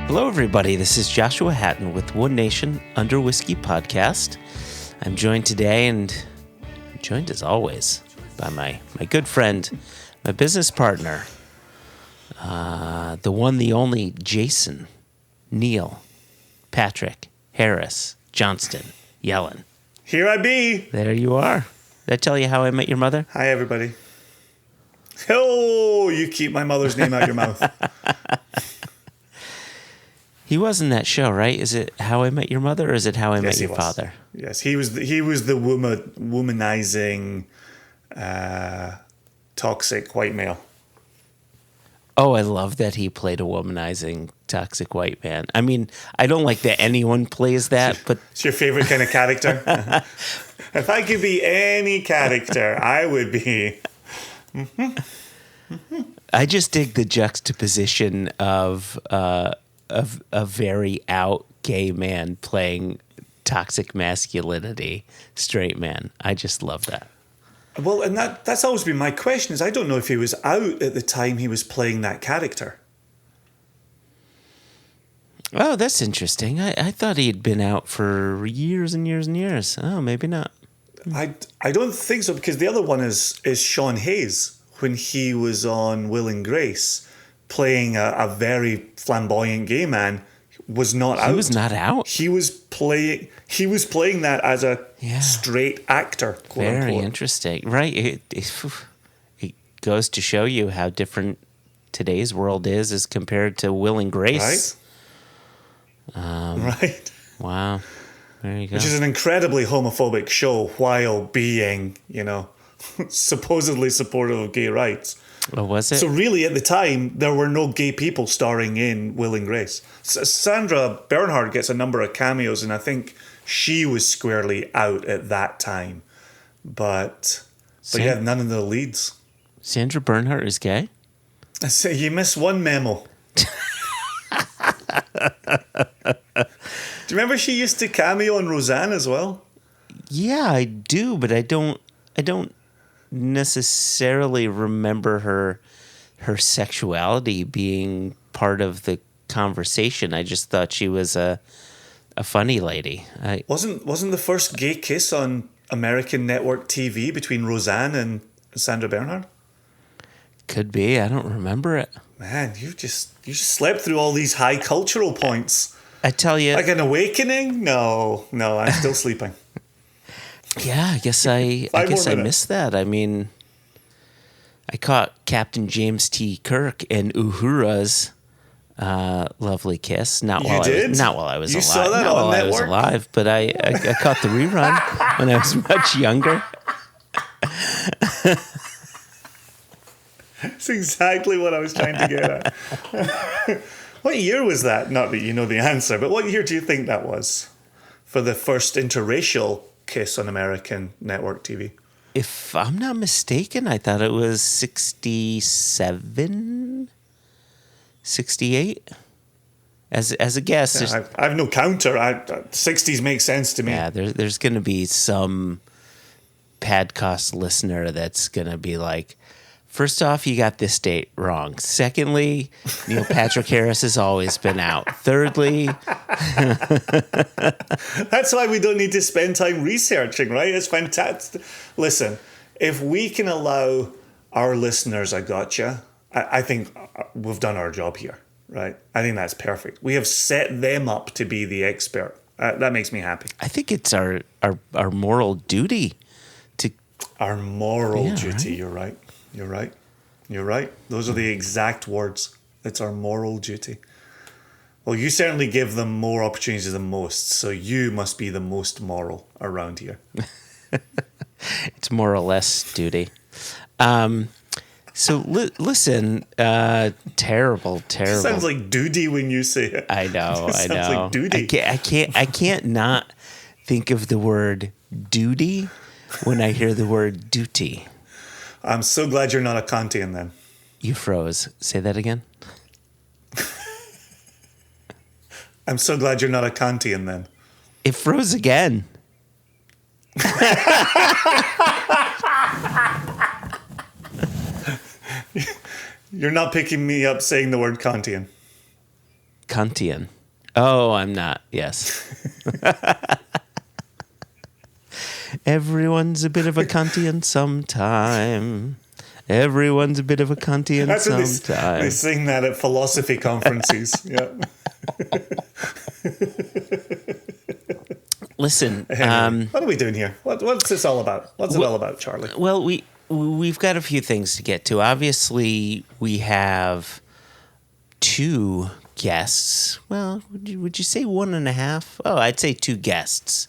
Hello, everybody. This is Joshua Hatton with One Nation Under Whiskey podcast. I'm joined today and joined as always by my good friend, my business partner, the one, the only Jason, Neil, Patrick, Harris, Johnston, Yellen. Here I be. There you are. Did I tell you how I met your mother? Hi, everybody. Oh, you keep my mother's name out your mouth. He was in that show, right? Is it How I Met Your Mother, or is it How I Met Your Father? Yes, he was the womanizing, toxic white male. Oh, I love that he played a womanizing toxic white man. I mean, I don't like that anyone plays that, but It's your favorite kind of character. If I could be any character, I would be. I just dig the juxtaposition of a very out gay man playing toxic masculinity straight man. I just love that. Well, and that's always been my question, is I don't know if he was out at the time he was playing that character. Oh, that's interesting. I thought he had been out for years and years and years. Oh, maybe not. I don't think so, because the other one is Sean Hayes, when he was on Will and Grace, playing a very flamboyant gay man, was not out. He was not out? He was playing that as a straight actor, quote Very unquote. interesting. Right. It goes to show you how different today's world is as compared to Will and Grace. Right. Wow. There you go. Which is an incredibly homophobic show while being, supposedly supportive of gay rights. Oh, was it? So really, at the time, there were no gay people starring in Will and Grace. Sandra Bernhard gets a number of cameos, and I think she was squarely out at that time. But yeah, none of the leads. Sandra Bernhard is gay? I say you miss one memo. Do you remember she used to cameo on Roseanne as well? Yeah, I do, but I don't necessarily remember her sexuality being part of the conversation. I just thought she was a funny lady. Wasn't the first gay kiss on American network TV between Roseanne and Sandra Bernhard? Could be. I don't remember it. Man, you just slept through all these high cultural points. I tell you, like an awakening? No, I'm still sleeping. Yeah, I guess I missed that. I mean, I caught Captain James T. Kirk and Uhura's lovely kiss. Not while I was alive. You saw that on network? I was alive, but I caught the rerun when I was much younger. That's exactly what I was trying to get at. What year was that? Not that you know the answer, but what year do you think that was for the first interracial kiss on American network TV? If I'm not mistaken, I thought it was 67, 68. As a guess. Yeah, I have no counter. 60s makes sense to me. Yeah, there's going to be some podcast listener that's going to be like, first off, you got this date wrong. Secondly, Neil Patrick Harris has always been out. Thirdly... That's why we don't need to spend time researching, right? It's fantastic. Listen, if we can allow our listeners a gotcha, I think we've done our job here, right? I think that's perfect. We have set them up to be the expert. That makes me happy. I think it's our moral duty to... Our moral duty, right? You're right. Those are the exact words. It's our moral duty. Well, you certainly give them more opportunities than most, so you must be the most moral around here. It's more or less duty. So listen, terrible. It sounds like duty when you say it. I know. Sounds like duty. I can't not think of the word duty when I hear the word duty. I'm so glad you're not a Kantian then. You froze. Say that again. I'm so glad you're not a Kantian then. It froze again. You're not picking me up saying the word Kantian. Kantian. Oh, I'm not. Yes. Everyone's a bit of a Kantian sometime. Everyone's a bit of a Kantian That's what sometime. they sing that at philosophy conferences. Yeah. Listen, what are we doing here? What's this all about? What's it all about, Charlie? Well, we've got a few things to get to. Obviously, we have 2 guests. Well, would you say 1.5? Oh, I'd say 2 guests.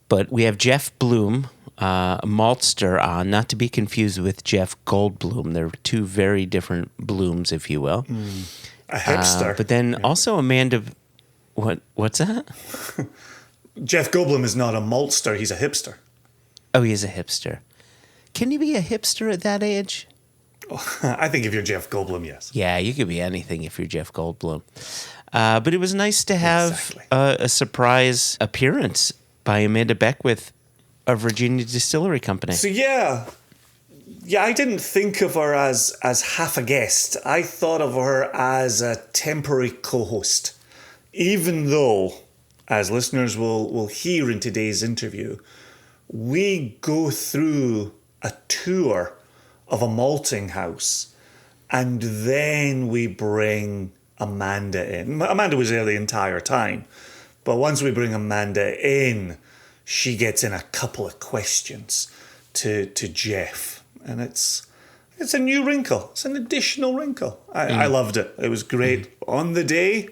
But we have Jeff Bloem, a maltster on, not to be confused with Jeff Goldblum. They're 2 very different Blooms, if you will. A hipster. But then also Amanda... What's that? Jeff Goldblum is not a maltster, he's a hipster. Oh, he is a hipster. Can you be a hipster at that age? I think if you're Jeff Goldblum, yes. Yeah, you could be anything if you're Jeff Goldblum. But it was nice to have a surprise appearance by Amanda Beckwith of Virginia Distillery Company. So yeah, I didn't think of her as half a guest. I thought of her as a temporary co-host. Even though, as listeners will hear in today's interview, we go through a tour of a malting house, and then we bring Amanda in. Amanda was there the entire time, but once we bring Amanda in, she gets in a couple of questions to Jeff, and it's a new wrinkle. It's an additional wrinkle. I loved it. It was great on the day,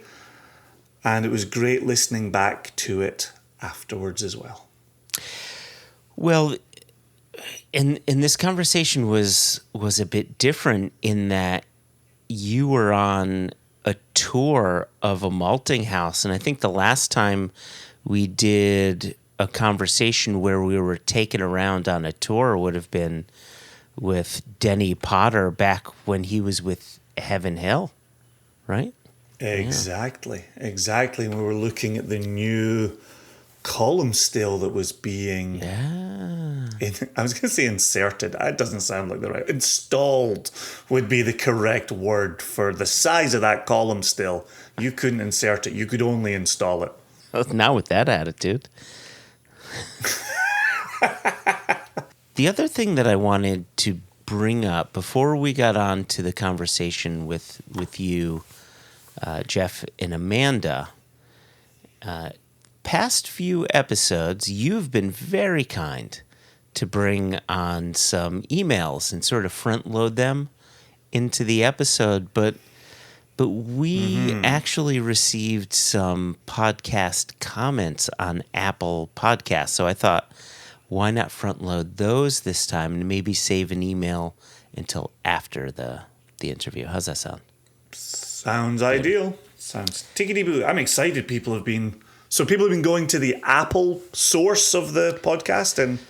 and it was great listening back to it afterwards as well. Well, and this conversation was a bit different in that you were on a tour of a malting house, and I think the last time we did a conversation where we were taken around on a tour would have been with Denny Potter back when he was with Heaven Hill, right? Exactly. We were looking at the new column still that was being I was going to say inserted. That doesn't sound like the right. Installed would be the correct word for the size of that column still. You couldn't insert it. You could only install it. Well, now with that attitude. The other thing that I wanted to bring up before we got on to the conversation with you, Jeff and Amanda, past few episodes, you've been very kind to bring on some emails and sort of front load them into the episode, but we actually received some podcast comments on Apple Podcasts, so I thought, why not front load those this time and maybe save an email until after the interview? How's that sound? Sounds ideal. Sounds tickety-boo. I'm excited people have been going to the Apple source of the podcast and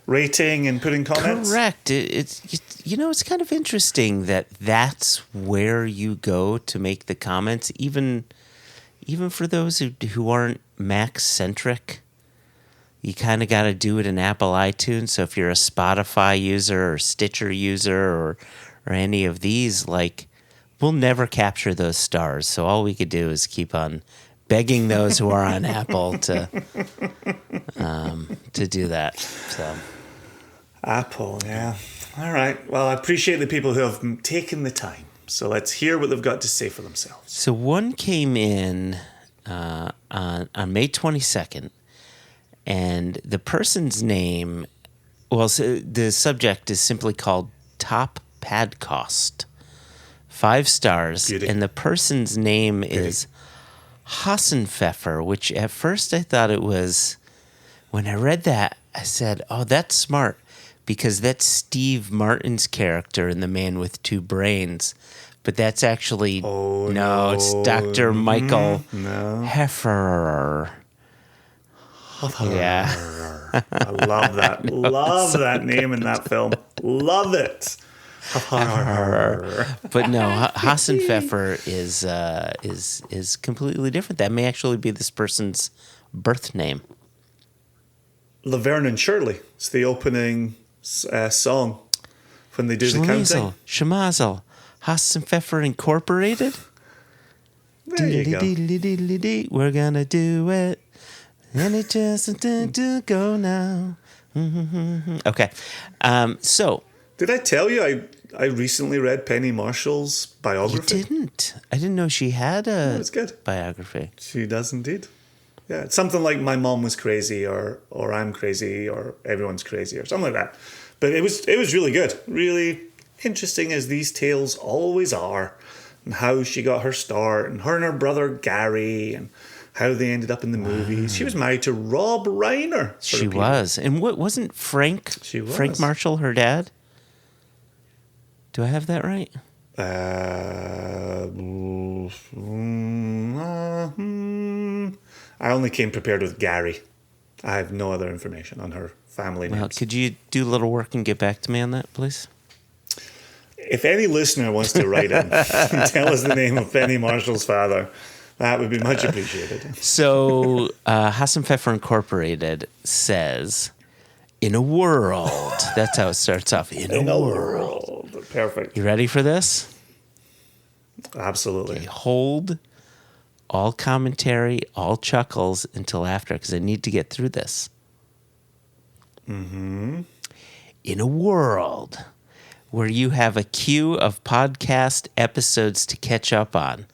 rating and putting comments? Correct. It's kind of interesting that that's where you go to make the comments, even for those who aren't Mac-centric. You kind of got to do it in Apple iTunes. So if you're a Spotify user or Stitcher user or any of these, like, we'll never capture those stars. So all we could do is keep on begging those who are on Apple to do that. So Apple, yeah. All right. Well, I appreciate the people who have taken the time. So let's hear what they've got to say for themselves. So one came in on May 22nd, and the person's name, so the subject is simply called Top Pad Cost. 5 stars. Beauty. And the person's name is Hassenpfeffer, which at first I thought it was, when I read that, I said, oh, that's smart, because that's Steve Martin's character in The Man with Two Brains. But that's actually, it's Dr. Michael Hefferer. Yeah. I love that. Love that name in that film. Love it. But no, Hassenpfeffer is completely different. That may actually be this person's birth name. Laverne and Shirley. It's the opening song when they do the counting. Schmazel, Hassenpfeffer Incorporated? There you go. We're gonna do it. And it just to go now. Okay. So. Did I tell you I recently read Penny Marshall's biography? You didn't. I didn't know she had a it's good. biography. She does indeed. Yeah, it's something like My Mom Was Crazy or I'm Crazy or Everyone's Crazy or something like that. But it was really good. Really interesting as these tales always are. And how she got her start and her brother Gary and how they ended up in the movies. She was married to Rob Reiner. She was. And what wasn't Frank Marshall her dad? Do I have that right? I only came prepared with Gary. I have no other information on her family names. Well, could you do a little work and get back to me on that, please? If any listener wants to write in and tell us the name of Penny Marshall's father, that would be much appreciated. So, Hassan Pfeffer Incorporated says, in a world, that's how it starts off, in a world. Perfect. You ready for this? Absolutely. Okay, hold all commentary, all chuckles until after, because I need to get through this. Mm-hmm. In a world where you have a queue of podcast episodes to catch up on,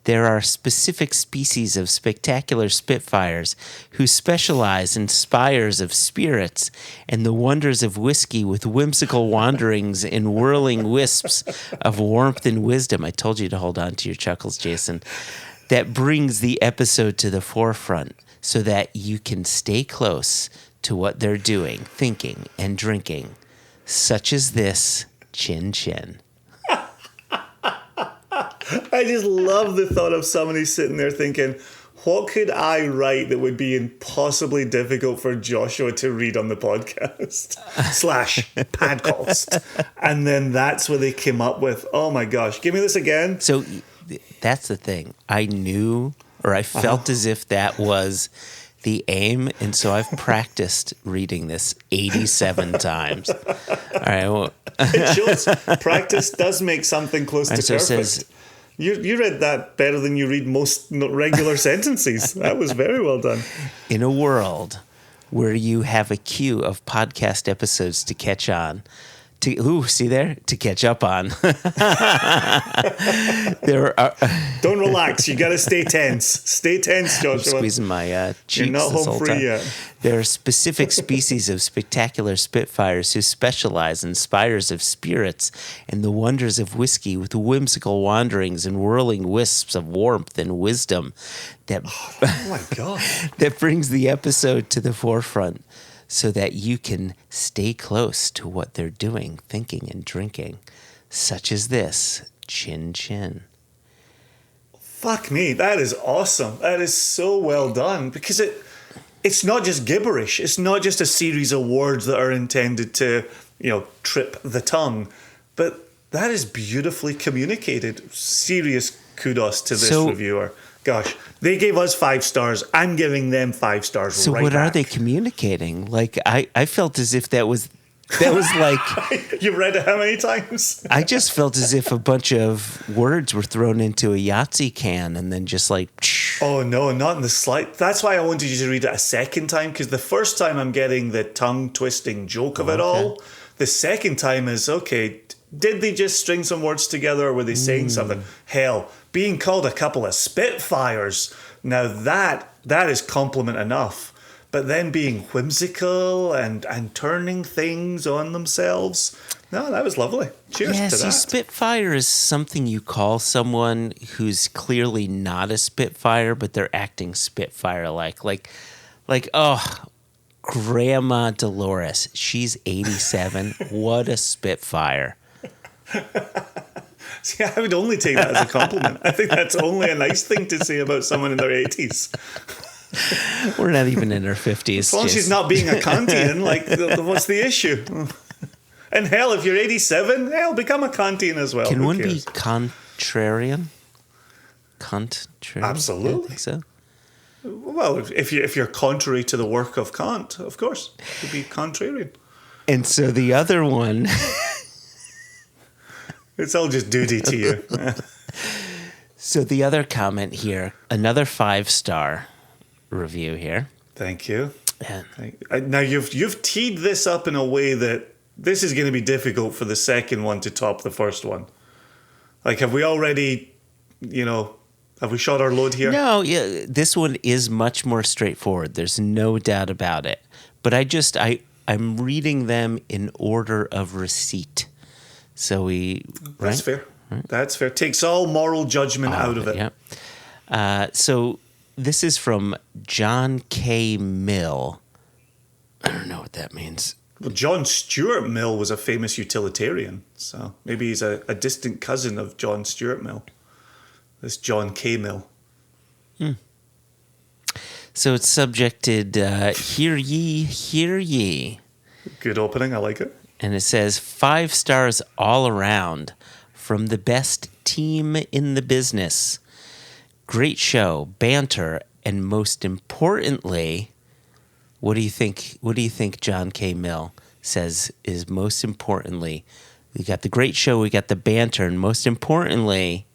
there are specific species of spectacular spitfires who specialize in spires of spirits and the wonders of whiskey with whimsical wanderings in whirling wisps of warmth and wisdom. I told you to hold on to your chuckles, Jason. That brings the episode to the forefront so that you can stay close to what they're doing, thinking, and drinking, such as this chin chin. I just love the thought of somebody sitting there thinking, what could I write that would be impossibly difficult for Joshua to read on the podcast / podcast? And then that's what they came up with. Oh my gosh. Give me this again. So that's the thing. I knew, or I felt as if that was the aim. And so I've practiced reading this 87 times. All right. Well, it shows practice does make something close to perfect. Says, you read that better than you read most regular sentences. That was very well done. In a world where you have a queue of podcast episodes to catch on, to catch up on. Don't relax. You got to stay tense. Stay tense, Joshua. I'm squeezing my cheeks. You're not home free yet. There are specific species of spectacular spitfires who specialize in spires of spirits and the wonders of whiskey with whimsical wanderings and whirling wisps of warmth and wisdom that, oh my God. that brings the episode to the forefront so that you can stay close to what they're doing, thinking, and drinking, such as this chin chin. Fuck me, that is awesome. That is so well done because it's not just gibberish. It's not just a series of words that are intended to, trip the tongue, but that is beautifully communicated. Serious kudos to this reviewer. Gosh, they gave us 5 stars. I'm giving them 5 stars. So right what back. are they communicating? Like I felt as if that was like you read it how many times? I just felt as if a bunch of words were thrown into a Yahtzee can and then just like. Oh no, not in the slight. That's why I wanted you to read it a second time, because the first time I'm getting the tongue twisting joke of it all. The second time is okay. Did they just string some words together, or were they saying something? Hell, being called a couple of spitfires. Now that is compliment enough. But then being whimsical and turning things on themselves. No, that was lovely. Cheers to that. See, spitfire is something you call someone who's clearly not a spitfire, but they're acting spitfire-like. Like, oh, Grandma Dolores, she's 87. What a spitfire. See, I would only take that as a compliment. I think that's only a nice thing to say about someone in their 80s. We're not even in our 50s. As long as she's not being a Kantian, what's the issue? And hell, if you're 87, become a Kantian as well. Can one be contrarian? Contrarian? Absolutely. I think so. Well, if you're contrary to the work of Kant, of course, you'd be contrarian. And so the other one... It's all just duty to you. So the other comment here, another 5-star review here. Thank you. Yeah. Now you've teed this up in a way that this is going to be difficult for the second one to top the first one. Like, have we already, have we shot our load here? No, yeah, this one is much more straightforward. There's no doubt about it. But I'm reading them in order of receipt. So That's fair. Right? That's fair. Takes all moral judgment out of it. Yeah. So this is from John K. Mill. I don't know what that means. Well, John Stuart Mill was a famous utilitarian, so maybe he's a distant cousin of John Stuart Mill. This John K. Mill. So it's subjected, hear ye, hear ye. Good opening, I like it. And it says 5 stars all around from the best team in the business. Great show, banter, and most importantly, what do you think John K. Mill says is most importantly? We got the great show, we got the banter, and most importantly,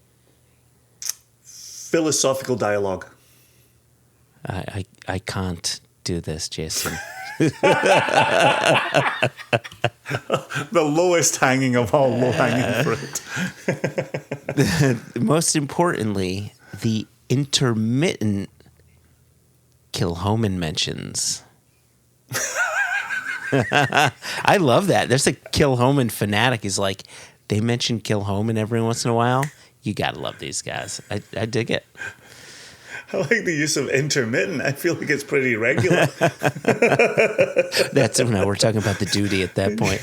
philosophical dialogue. I can't do this, Jason. The lowest hanging of all low hanging fruit. Most importantly, the intermittent Kilhoman mentions. I love that. There's a Kilhoman fanatic. He's like, they mention Kilhoman every once in a while. You gotta love these guys. I dig it. I like the use of intermittent. I feel like it's pretty regular. We're talking about the duty at that point.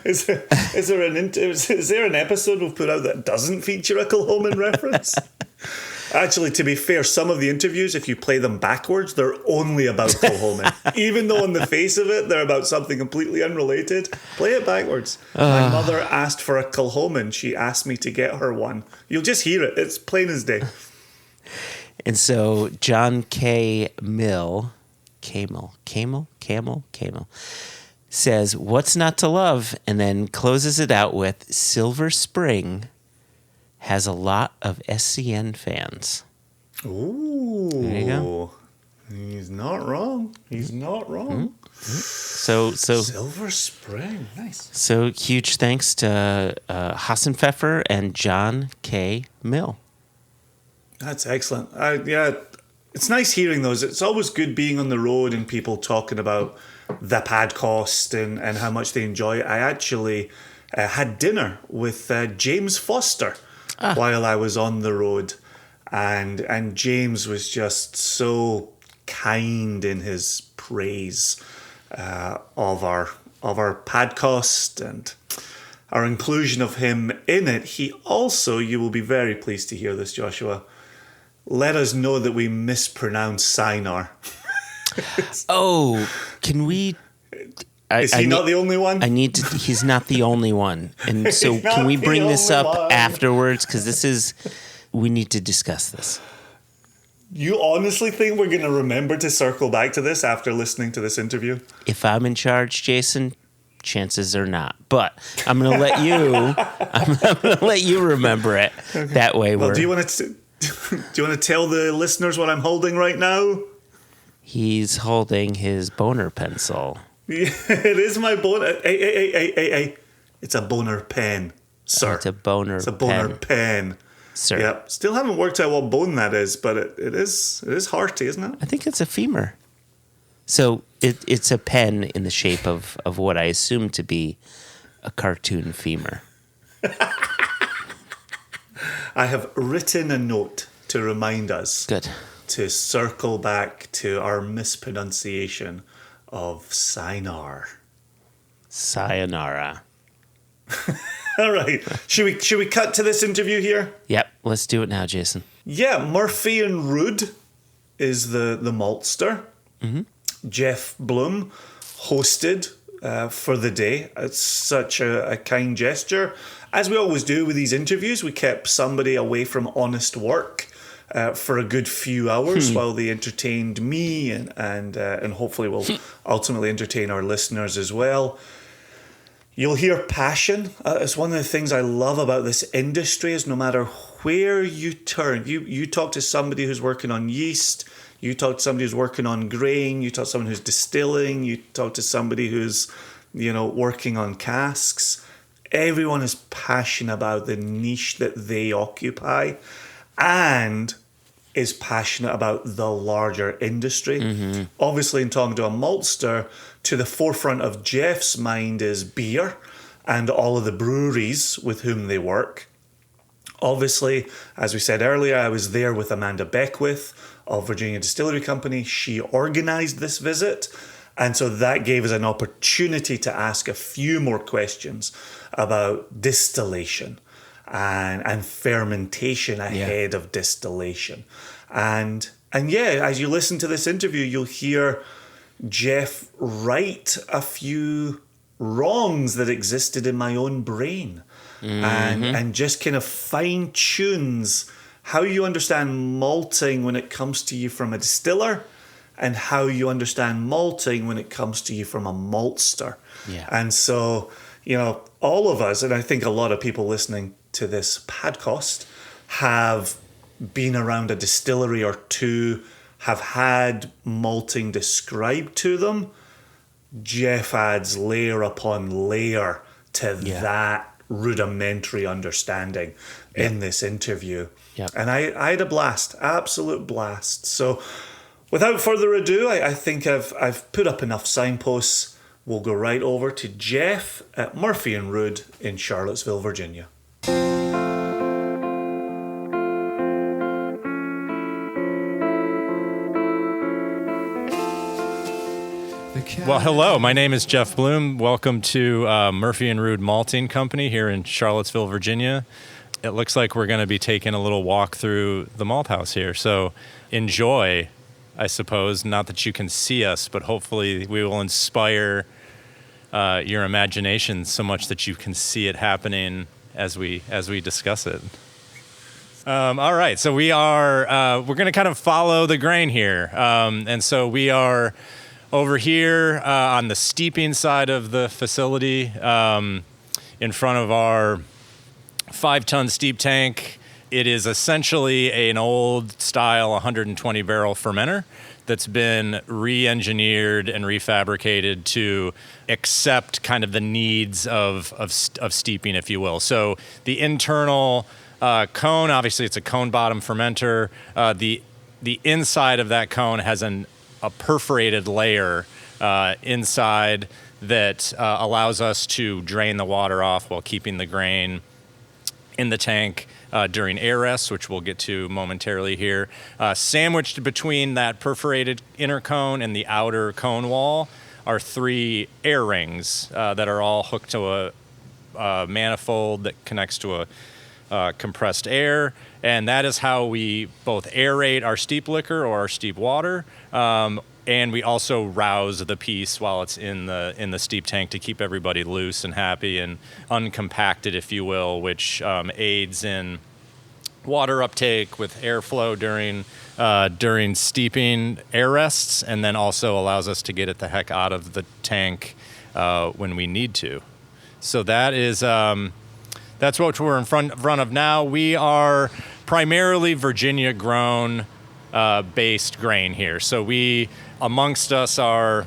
Is there an episode we've put out that doesn't feature a Kilhoman reference? Actually, to be fair, some of the interviews, if you play them backwards, they're only about Kilhoman. Even though on the face of it, they're about something completely unrelated. Play it backwards. My mother asked for a Kilhoman. She asked me to get her one. You'll just hear it. It's plain as day. And so John K. Mill, says, what's not to love? And then closes it out with, Silver Spring has a lot of SCN fans. Ooh. There you go. He's not wrong. Mm-hmm. So Silver Spring. Nice. So huge thanks to Hassan Pfeffer and John K. Mill. That's excellent. It's nice hearing those. It's always good being on the road and people talking about the podcast and how much they enjoy it. I actually had dinner with James Foster while I was on the road, and James was just so kind in his praise of our podcast and our inclusion of him in it. He also, you will be very pleased to hear this, Joshua, let us know that we mispronounce Sinar. Oh, can we? Is he not the only one? He's not the only one. And so can we bring this up afterwards? Because we need to discuss this. You honestly think we're going to remember to circle back to this after listening to this interview? If I'm in charge, Jason, chances are not. But I'm going to let you. I'm going to let you remember it. Okay. That way, do you want to tell the listeners what I'm holding right now? He's holding his boner pencil. Yeah, it is my boner. Hey. It's a boner pen, sir. It's a boner pen. Sir. Yep. Still haven't worked out what bone that is, but it is hearty, isn't it? I think it's a femur. So it's a pen in the shape of what I assume to be a cartoon femur. I have written a note to remind us to circle back to our mispronunciation of Sayonara. All right. Should we cut to this interview here? Yep. Let's do it now, Jason. Yeah, Murphy and RØDE is the maltster. Mm-hmm. Jeff Bloem hosted for the day. It's such a kind gesture. As we always do with these interviews, we kept somebody away from honest work for a good few hours while they entertained me and hopefully will ultimately entertain our listeners as well. You'll hear passion. It's one of the things I love about this industry is no matter where you turn, you talk to somebody who's working on yeast, you talk to somebody who's working on grain, you talk to someone who's distilling, you talk to somebody who's, working on casks. Everyone is passionate about the niche that they occupy and is passionate about the larger industry. Mm-hmm. Obviously, in talking to a maltster, to the forefront of Jeff's mind is beer and all of the breweries with whom they work. Obviously, as we said earlier, I was there with Amanda Beckwith of Virginia Distillery Company. She organized this visit. And so that gave us an opportunity to ask a few more questions about distillation and fermentation ahead of distillation. And as you listen to this interview, you'll hear Jeff right a few wrongs that existed in my own brain, and just kind of fine tunes how you understand malting when it comes to you from a distiller and how you understand malting when it comes to you from a maltster. Yeah. And so, all of us, and I think a lot of people listening to this podcast have been around a distillery or two, have had malting described to them. Jeff adds layer upon layer to that rudimentary understanding in this interview. Yep. And I had a blast, absolute blast. So without further ado, I think I've put up enough signposts. We'll go right over to Jeff at Murphy and RØDE in Charlottesville, Virginia. Well, hello. My name is Jeff Bloem. Welcome to Murphy and RØDE Malting Company here in Charlottesville, Virginia. It looks like we're going to be taking a little walk through the malt house here. So enjoy, I suppose. Not that you can see us, but hopefully we will inspire your imagination so much that you can see it happening as we discuss it. All right. So we're going to kind of follow the grain here. And so we are over here on the steeping side of the facility, in front of our 5-ton steep tank. It is essentially an old style 120 barrel fermenter that's been re-engineered and refabricated to accept kind of the needs of steeping, if you will. So the internal cone, obviously it's a cone bottom fermenter. The inside of that cone has a perforated layer inside that allows us to drain the water off while keeping the grain in the tank during air rests, which we'll get to momentarily here. Sandwiched between that perforated inner cone and the outer cone wall are 3 air rings that are all hooked to a manifold that connects to a compressed air. And that is how we both aerate our steep liquor or our steep water, and we also rouse the piece while it's in the steep tank to keep everybody loose and happy and uncompacted, if you will, which aids in water uptake with airflow during steeping air rests, and then also allows us to get it the heck out of the tank when we need to. So that is that's what we're in front of now. We are primarily Virginia grown based grain here. So we, amongst us, are,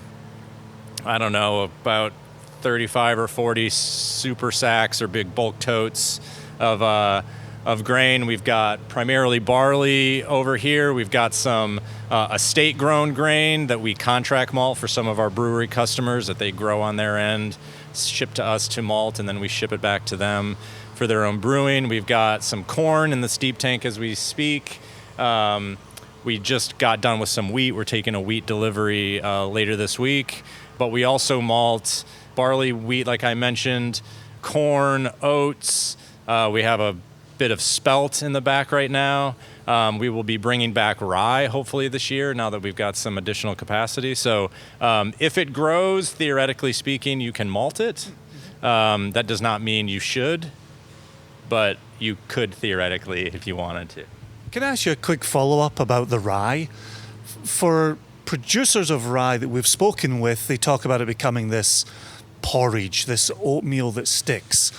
I don't know, about 35 or 40 super sacks or big bulk totes of grain. We've got primarily barley over here. We've got some estate grown grain that we contract malt for some of our brewery customers that they grow on their end, ship to us to malt, and then we ship it back to them for their own brewing. We've got some corn in the steep tank as we speak. We just got done with some wheat. We're taking a wheat delivery later this week. But we also malt barley, wheat, like I mentioned, corn, oats. We have a bit of spelt in the back right now. We will be bringing back rye, hopefully, this year, now that we've got some additional capacity. So if it grows, theoretically speaking, you can malt it. That does not mean you should, but you could theoretically if you wanted to. Can I ask you a quick follow-up about the rye? For producers of rye that we've spoken with, they talk about it becoming this porridge, this oatmeal that sticks.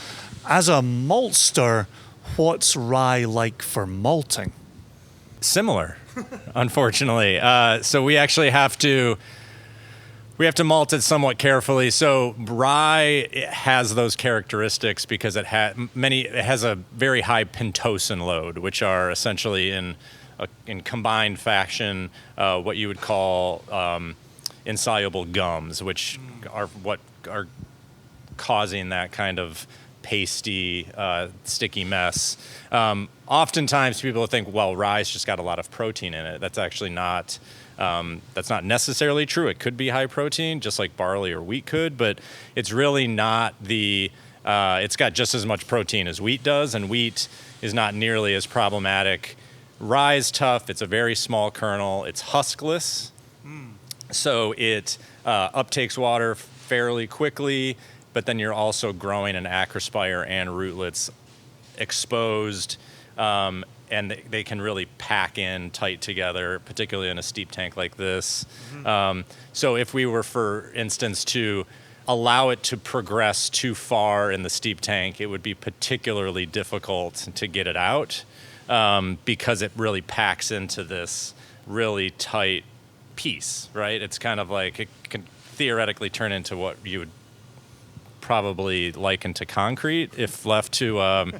As a maltster, what's rye like for malting? Similar, unfortunately. So we actually have to malt it somewhat carefully. So rye has those characteristics because it has a very high pentosan load, which are essentially in combined fashion what you would call insoluble gums, which are what are causing that kind of pasty, sticky mess. Oftentimes people think, well, rye's just got a lot of protein in it. That's actually not. That's not necessarily true. It could be high protein, just like barley or wheat could, but it's really not it's got just as much protein as wheat does, and wheat is not nearly as problematic. Rye is tough. It's a very small kernel. It's huskless, so it uptakes water fairly quickly, but then you're also growing an acrospire and rootlets exposed, and they can really pack in tight together, particularly in a steep tank like this. So if we were, for instance, to allow it to progress too far in the steep tank, it would be particularly difficult to get it out because it really packs into this really tight piece, right? It's kind of like it can theoretically turn into what you would probably liken to concrete if left to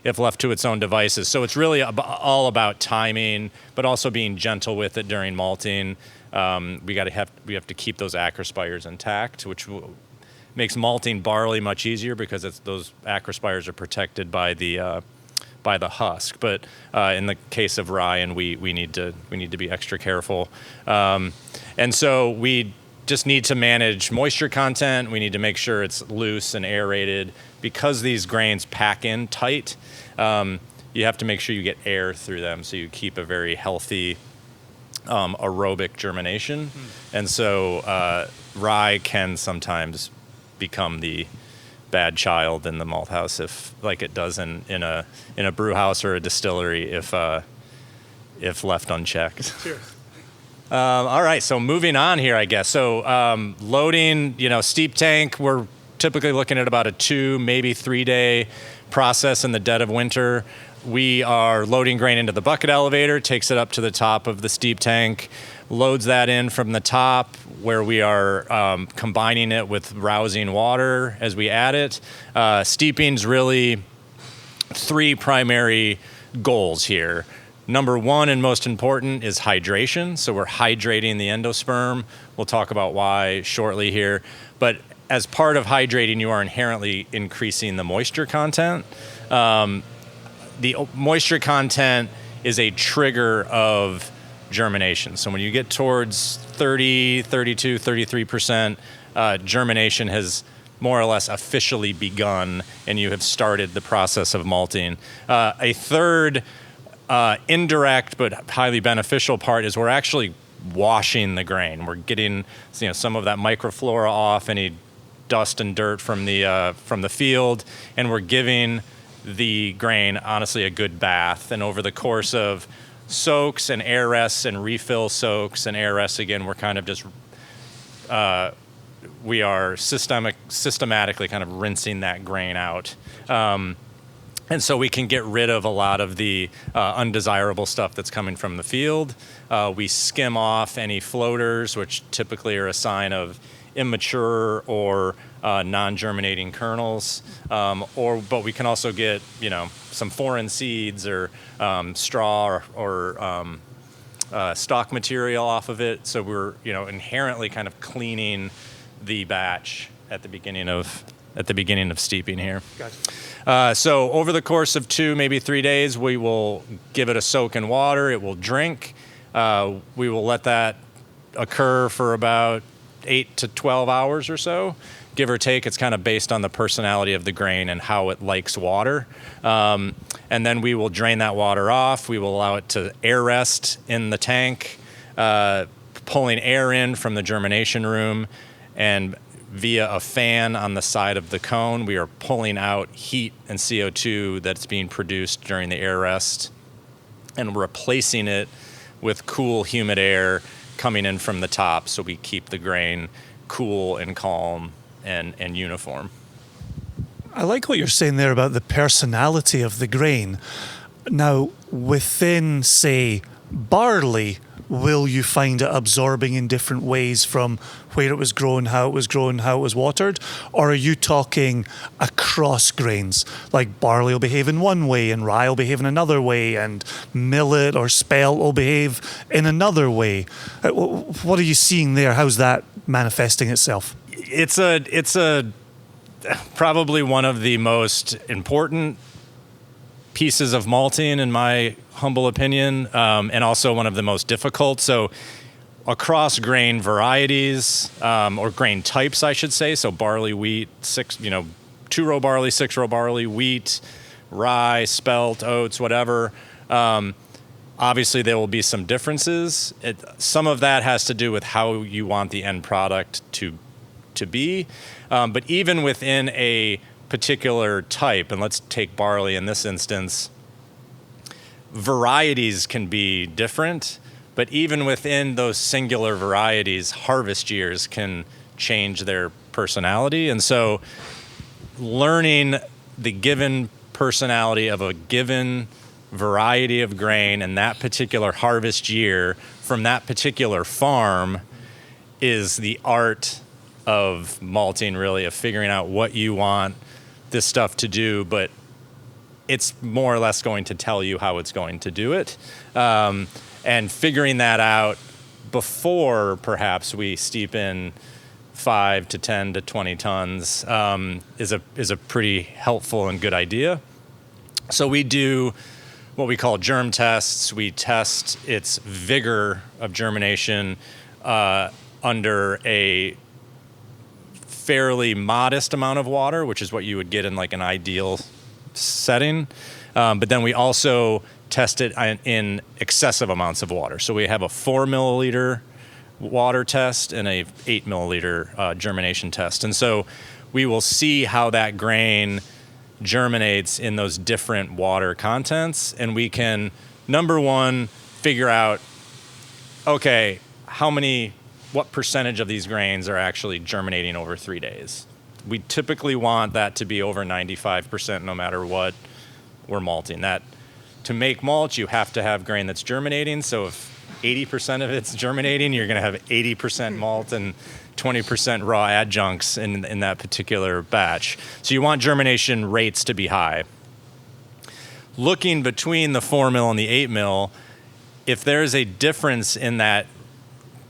its own devices. So it's really all about timing, but also being gentle with it during malting. We have to keep those acrospires intact, which makes malting barley much easier because those acrospires are protected by the husk. But in the case of rye and wheat, we need to be extra careful. And so we just need to manage moisture content. We need to make sure it's loose and aerated. Because these grains pack in tight, you have to make sure you get air through them so you keep a very healthy aerobic germination. And so rye can sometimes become the bad child in the malt house, if like it does in a brew house or a distillery if left unchecked. Sure. All right, so moving on here, I guess. So loading, steep tank, we're typically looking at about a 2, maybe 3 day process in the dead of winter. We are loading grain into the bucket elevator, takes it up to the top of the steep tank, loads that in from the top where we are combining it with rousing water as we add it. Steeping's really 3 primary goals here. Number 1 and most important is hydration. So we're hydrating the endosperm. We'll talk about why shortly here. But as part of hydrating, you are inherently increasing the moisture content. The moisture content is a trigger of germination. So when you get towards 30, 32, 33%, germination has more or less officially begun, and you have started the process of malting. A third indirect but highly beneficial part is we're actually washing the grain. We're getting some of that microflora off, any dust and dirt from the field, and we're giving the grain honestly a good bath. And over the course of soaks and air rests and refill soaks and air rests, again, we're kind of just we are systematically kind of rinsing that grain out. And so we can get rid of a lot of the undesirable stuff that's coming from the field. We skim off any floaters, which typically are a sign of immature or non-germinating kernels. But we can also get, some foreign seeds or straw or stock material off of it. So we're, inherently kind of cleaning the batch at the beginning of steeping here. Gotcha. So over the course of 2, maybe 3 days, we will give it a soak in water. It will drink. We will let that occur for about 8 to 12 hours or so, give or take. It's kind of based on the personality of the grain and how it likes water. And then we will drain that water off. We will allow it to air rest in the tank, pulling air in from the germination room, and via a fan on the side of the cone, we are pulling out heat and CO2 that's being produced during the air rest and replacing it with cool, humid air coming in from the top, so we keep the grain cool and calm and uniform. I like what you're saying there about the personality of the grain. Now, within, say, barley, will you find it absorbing in different ways from where it was grown, how it was grown, how it was watered? Or are you talking across grains? Like barley will behave in one way and rye will behave in another way and millet or spelt will behave in another way. What are you seeing there? How's that manifesting itself? It's a probably one of the most important pieces of malting, in my humble opinion, and also one of the most difficult. So across grain varieties, or grain types, I should say, so barley, wheat, 2-row barley, 6-row barley, wheat, rye, spelt, oats, whatever. Obviously, there will be some differences. Some of that has to do with how you want the end product to be. But even within a particular type, and let's take barley in this instance, varieties can be different, but even within those singular varieties, harvest years can change their personality. And so learning the given personality of a given variety of grain and that particular harvest year from that particular farm is the art of malting, really, of figuring out what you want this stuff to do, but it's more or less going to tell you how it's going to do it. And figuring that out before perhaps we steep in 5 to 10 to 20 tons is a pretty helpful and good idea. So we do what we call germ tests. We test its vigor of germination under a fairly modest amount of water, which is what you would get in like an ideal setting. But then we also test it in excessive amounts of water. So we have a 4 milliliter water test and a 8 milliliter germination test. And so we will see how that grain germinates in those different water contents. And we can, number one, figure out, okay, what percentage of these grains are actually germinating over 3 days. We typically want that to be over 95% no matter what we're malting. That to make malt, you have to have grain that's germinating. So if 80% of it's germinating, you're going to have 80% malt and 20% raw adjuncts in that particular batch. So you want germination rates to be high. Looking between the 4 mil and the 8 mil, if there's a difference in that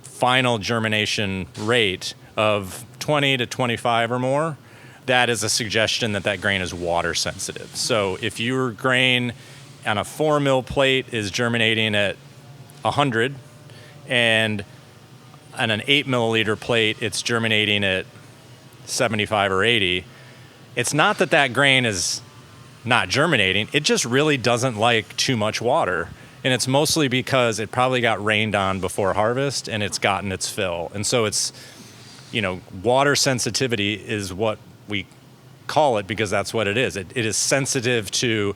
final germination rate of 20 to 25 or more, that is a suggestion that grain is water sensitive. So if your grain on a 4 mil plate is germinating at 100 and on an 8 milliliter plate it's germinating at 75 or 80, it's not that grain is not germinating, it just really doesn't like too much water. And it's mostly because it probably got rained on before harvest and it's gotten its fill. And so it's, water sensitivity is what we call it because that's what it is. It is sensitive to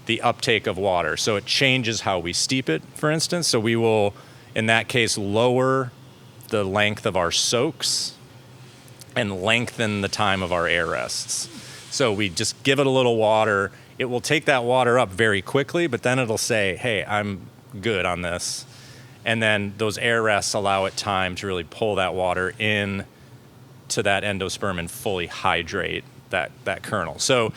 the uptake of water. So it changes how we steep it, for instance. So we will, in that case, lower the length of our soaks and lengthen the time of our air rests. So we just give it a little water. It will take that water up very quickly, but then it'll say, hey, I'm good on this. And then those air rests allow it time to really pull that water in to that endosperm and fully hydrate that kernel. So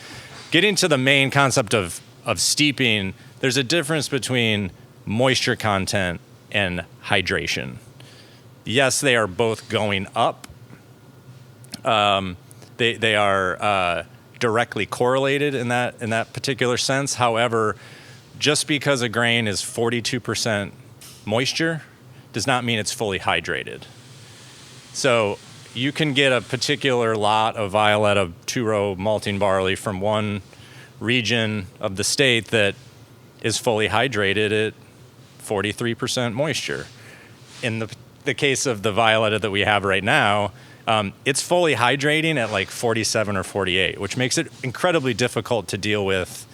getting to the main concept of steeping, there's a difference between moisture content and hydration. Yes, they are both going up. They are directly correlated in that particular sense. However, just because a grain is 42% moisture does not mean it's fully hydrated. So you can get a particular lot of Violetta 2-row malting barley from one region of the state that is fully hydrated at 43% moisture. In the case of the Violetta that we have right now, it's fully hydrating at like 47 or 48, which makes it incredibly difficult to deal with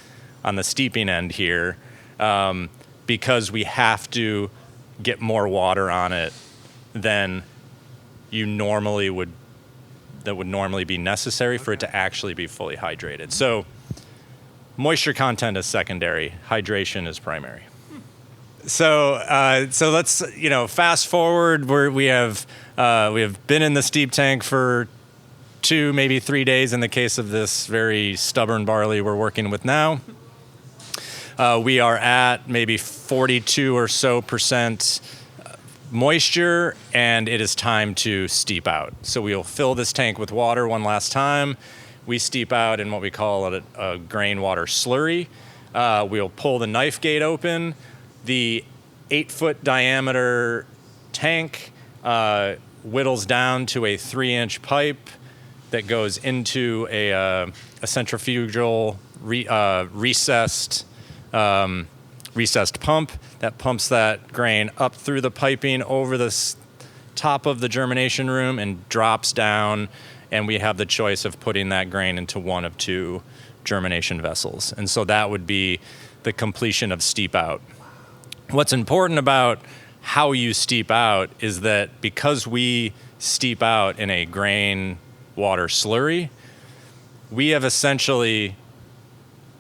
on the steeping end here, because we have to get more water on it than you normally would that would normally be necessary for it to actually be fully hydrated. So moisture content is secondary, hydration is primary. So let's fast forward. We have been in the steep tank for 2, maybe 3 days in the case of this very stubborn barley we're working with now. We are at maybe 42 or so % moisture, and it is time to steep out. So we'll fill this tank with water one last time. We steep out in what we call a grain water slurry. We'll pull the knife gate open. The 8-foot diameter tank whittles down to a 3-inch pipe that goes into a centrifugal recessed pump that pumps that grain up through the piping over the top of the germination room and drops down, and we have the choice of putting that grain into one of 2 germination vessels. And so that would be the completion of steep out. What's important about how you steep out is that because we steep out in a grain water slurry, we have essentially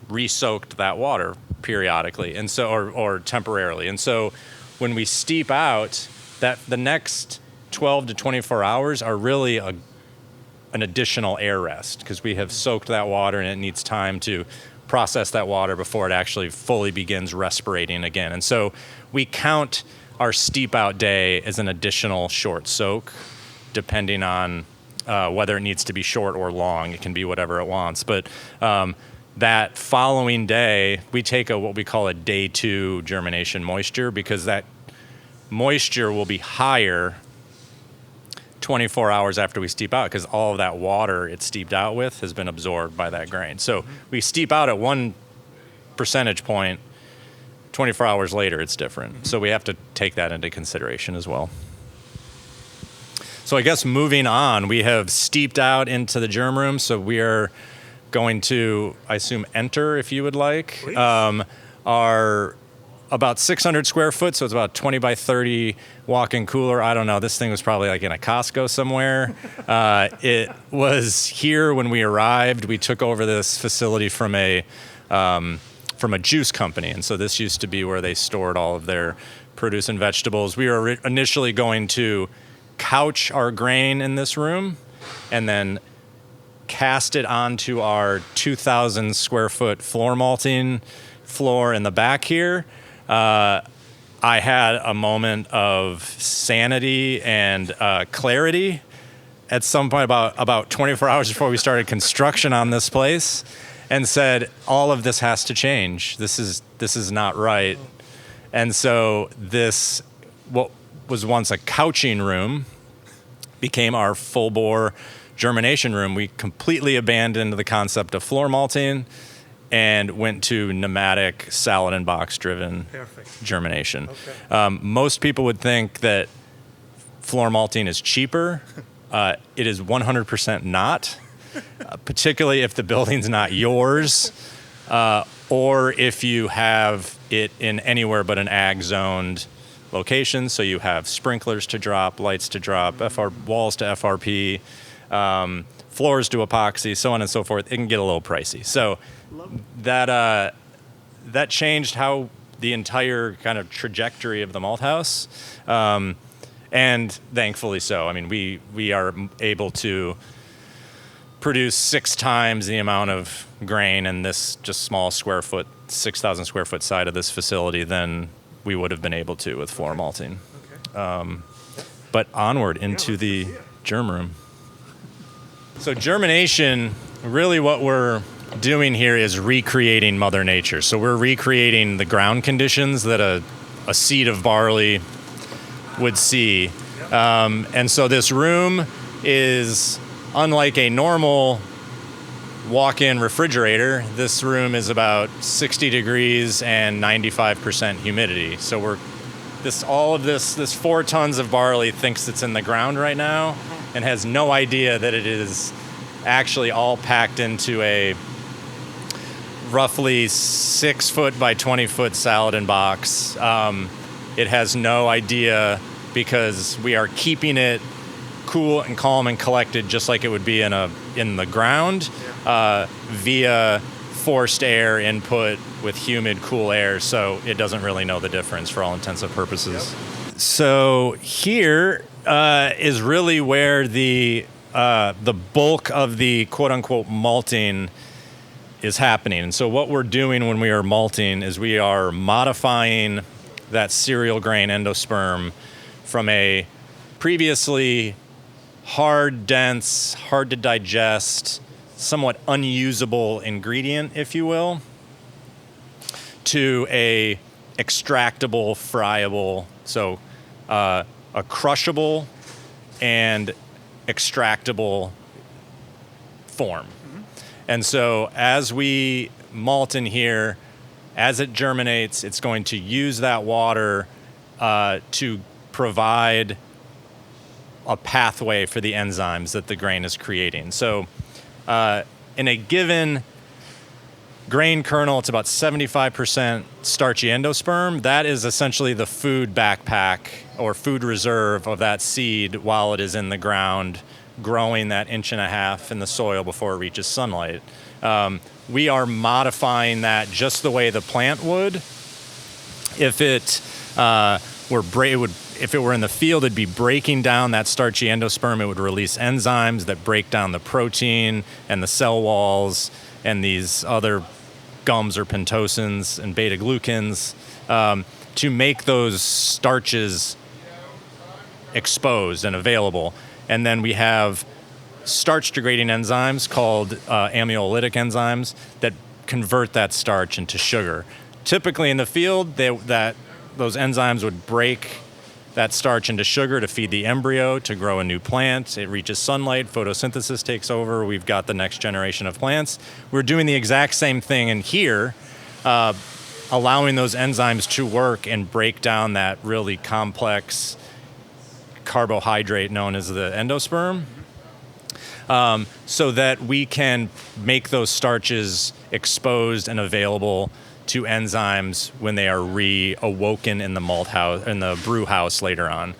re-soaked that water periodically, and so or temporarily. And so when we steep out, that the next 12 to 24 hours are really an additional air rest, because we have soaked that water and it needs time to process that water before it actually fully begins respirating again. And so we count our steep out day as an additional short soak, depending on whether it needs to be short or long. It can be whatever it wants. But that following day, we take what we call a day 2 germination moisture, because that moisture will be higher 24 hours after we steep out, because all of that water it steeped out with has been absorbed by that grain. So we steep out at 1 percentage point, 24 hours later it's different. So we have to take that into consideration as well. So I guess moving on, we have steeped out into the germ room, so we are going to, I assume, enter, if you would like, our about 600 square foot, so it's about 20 by 30 walk-in cooler. I don't know, this thing was probably like in a Costco somewhere. It was here when we arrived. We took over this facility from a juice company, and so this used to be where they stored all of their produce and vegetables. We were initially going to couch our grain in this room and then cast it onto our 2,000 square foot floor malting floor in the back here. I had a moment of sanity and clarity at some point about 24 hours before we started construction on this place, and said, all of this has to change. This is not right. And so this, what was once a couching room, became our full bore germination room. We completely abandoned the concept of floor malting and went to pneumatic salad and box driven germination. Okay. Most people would think that floor malting is cheaper. It is 100% not, particularly if the building's not yours, or if you have it in anywhere but an ag zoned location. So you have sprinklers to drop, lights to drop, walls to FRP, floors to epoxy, so on and so forth. It can get a little pricey. So that changed how the entire kind of trajectory of the malt house, and thankfully so. I mean, we are able to produce 6 times the amount of grain in this just small 6,000 square foot side of this facility than we would have been able to with floor malting. Okay. But onward into the germ room. So germination, really what we're doing here is recreating Mother Nature. So we're recreating the ground conditions that a seed of barley would see. And so this room is unlike a normal walk-in refrigerator. This room is about 60 degrees and 95% humidity. So all of this 4 tons of barley thinks it's in the ground right now and has no idea that it is actually all packed into a roughly 6 foot by 20 foot salad and box. It has no idea, because we are keeping it cool and calm and collected, just like it would be in the ground, via forced air input with humid, cool air. So it doesn't really know the difference for all intents and purposes. Yep. So here is really where the bulk of the quote unquote malting is happening. And so what we're doing when we are malting is we are modifying that cereal grain endosperm from a previously hard, dense, hard to digest, somewhat unusable ingredient, if you will, to a extractable, friable, so a crushable and extractable form. And so as we malt in here, as it germinates, it's going to use that water to provide a pathway for the enzymes that the grain is creating. So in a given grain kernel, it's about 75% starchy endosperm. That is essentially the food backpack or food reserve of that seed while it is in the ground, growing that 1.5 inches in the soil before it reaches sunlight. We are modifying that just the way the plant would. If it were in the field, it'd be breaking down that starchy endosperm. It would release enzymes that break down the protein and the cell walls and these other gums or pentosins and beta glucans to make those starches exposed and available. And then we have starch degrading enzymes called amylolytic enzymes that convert that starch into sugar. Typically in the field, those enzymes would break that starch into sugar to feed the embryo to grow a new plant. It reaches sunlight, photosynthesis takes over, we've got the next generation of plants. We're doing the exact same thing in here, allowing those enzymes to work and break down that really complex carbohydrate known as the endosperm, so that we can make those starches exposed and available to enzymes when they are reawoken in the malt house, in the brew house later on.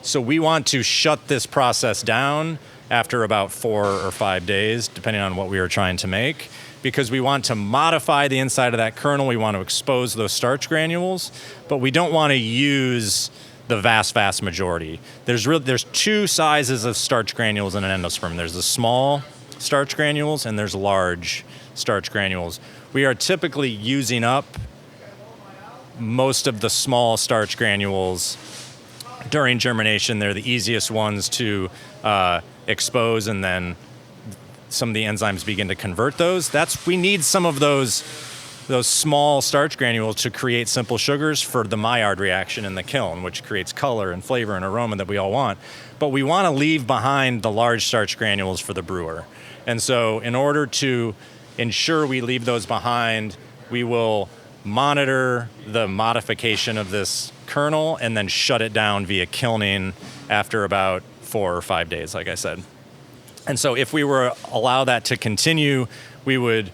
So we want to shut this process down after about 4 or 5 days, depending on what we are trying to make, because we want to modify the inside of that kernel. We want to expose those starch granules, but we don't want to use the vast majority. There's two sizes of starch granules in an endosperm. There's the small starch granules and there's large starch granules. We are typically using up most of the small starch granules during germination. They're the easiest ones to expose, and then some of the enzymes begin to convert those. We need some of those small starch granules to create simple sugars for the Maillard reaction in the kiln, which creates color and flavor and aroma that we all want. But we want to leave behind the large starch granules for the brewer. And so in order to ensure we leave those behind, we will monitor the modification of this kernel and then shut it down via kilning after about 4 or 5 days, like I said. And so if we were allow that to continue, we would,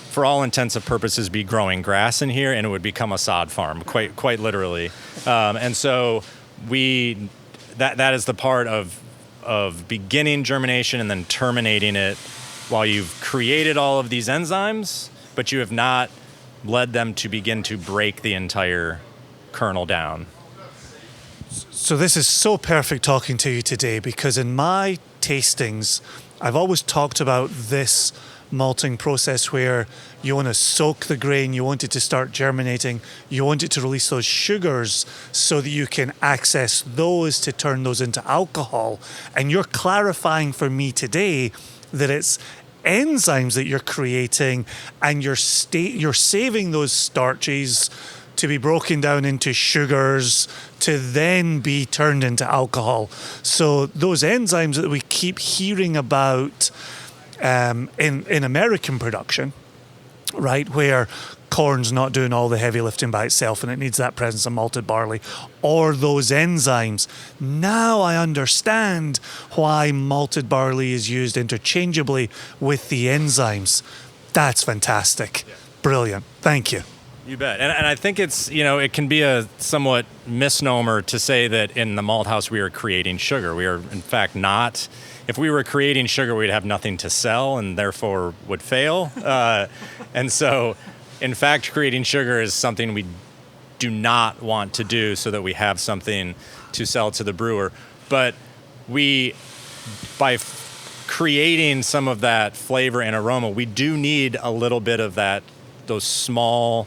for all intents and purposes, be growing grass in here, and it would become a sod farm, quite literally. And so that is the part of beginning germination and then terminating it while you've created all of these enzymes, but you have not led them to begin to break the entire kernel down. So this is so perfect talking to you today, because in my tastings, I've always talked about this malting process where you want to soak the grain, you want it to start germinating, you want it to release those sugars so that you can access those to turn those into alcohol. And you're clarifying for me today that it's enzymes that you're creating, and you're saving those starches to be broken down into sugars to then be turned into alcohol. So those enzymes that we keep hearing about in American production, right, where corn's not doing all the heavy lifting by itself and it needs that presence of malted barley, or those enzymes. Now I understand why malted barley is used interchangeably with the enzymes. That's fantastic. Brilliant. Thank you. You bet. And I think it's, it can be a somewhat misnomer to say that in the malt house we are creating sugar. We are, in fact, not. If we were creating sugar, we'd have nothing to sell and therefore would fail. And so, in fact, creating sugar is something we do not want to do so that we have something to sell to the brewer. But by creating some of that flavor and aroma, we do need a little bit of those small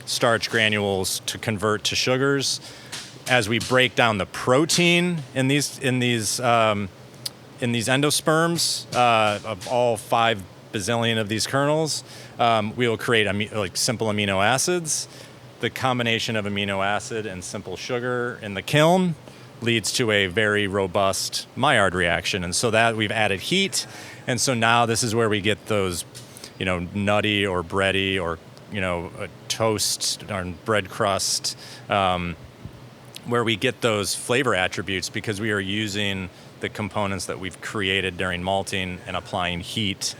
starch granules to convert to sugars. As we break down the protein in these endosperms of all 5 bazillion of these kernels, we will create simple amino acids. The combination of amino acid and simple sugar in the kiln leads to a very robust Maillard reaction. And so that we've added heat. And so now this is where we get those, nutty or bready or, a toast or bread crust, where we get those flavor attributes because we are using the components that we've created during malting and applying heat.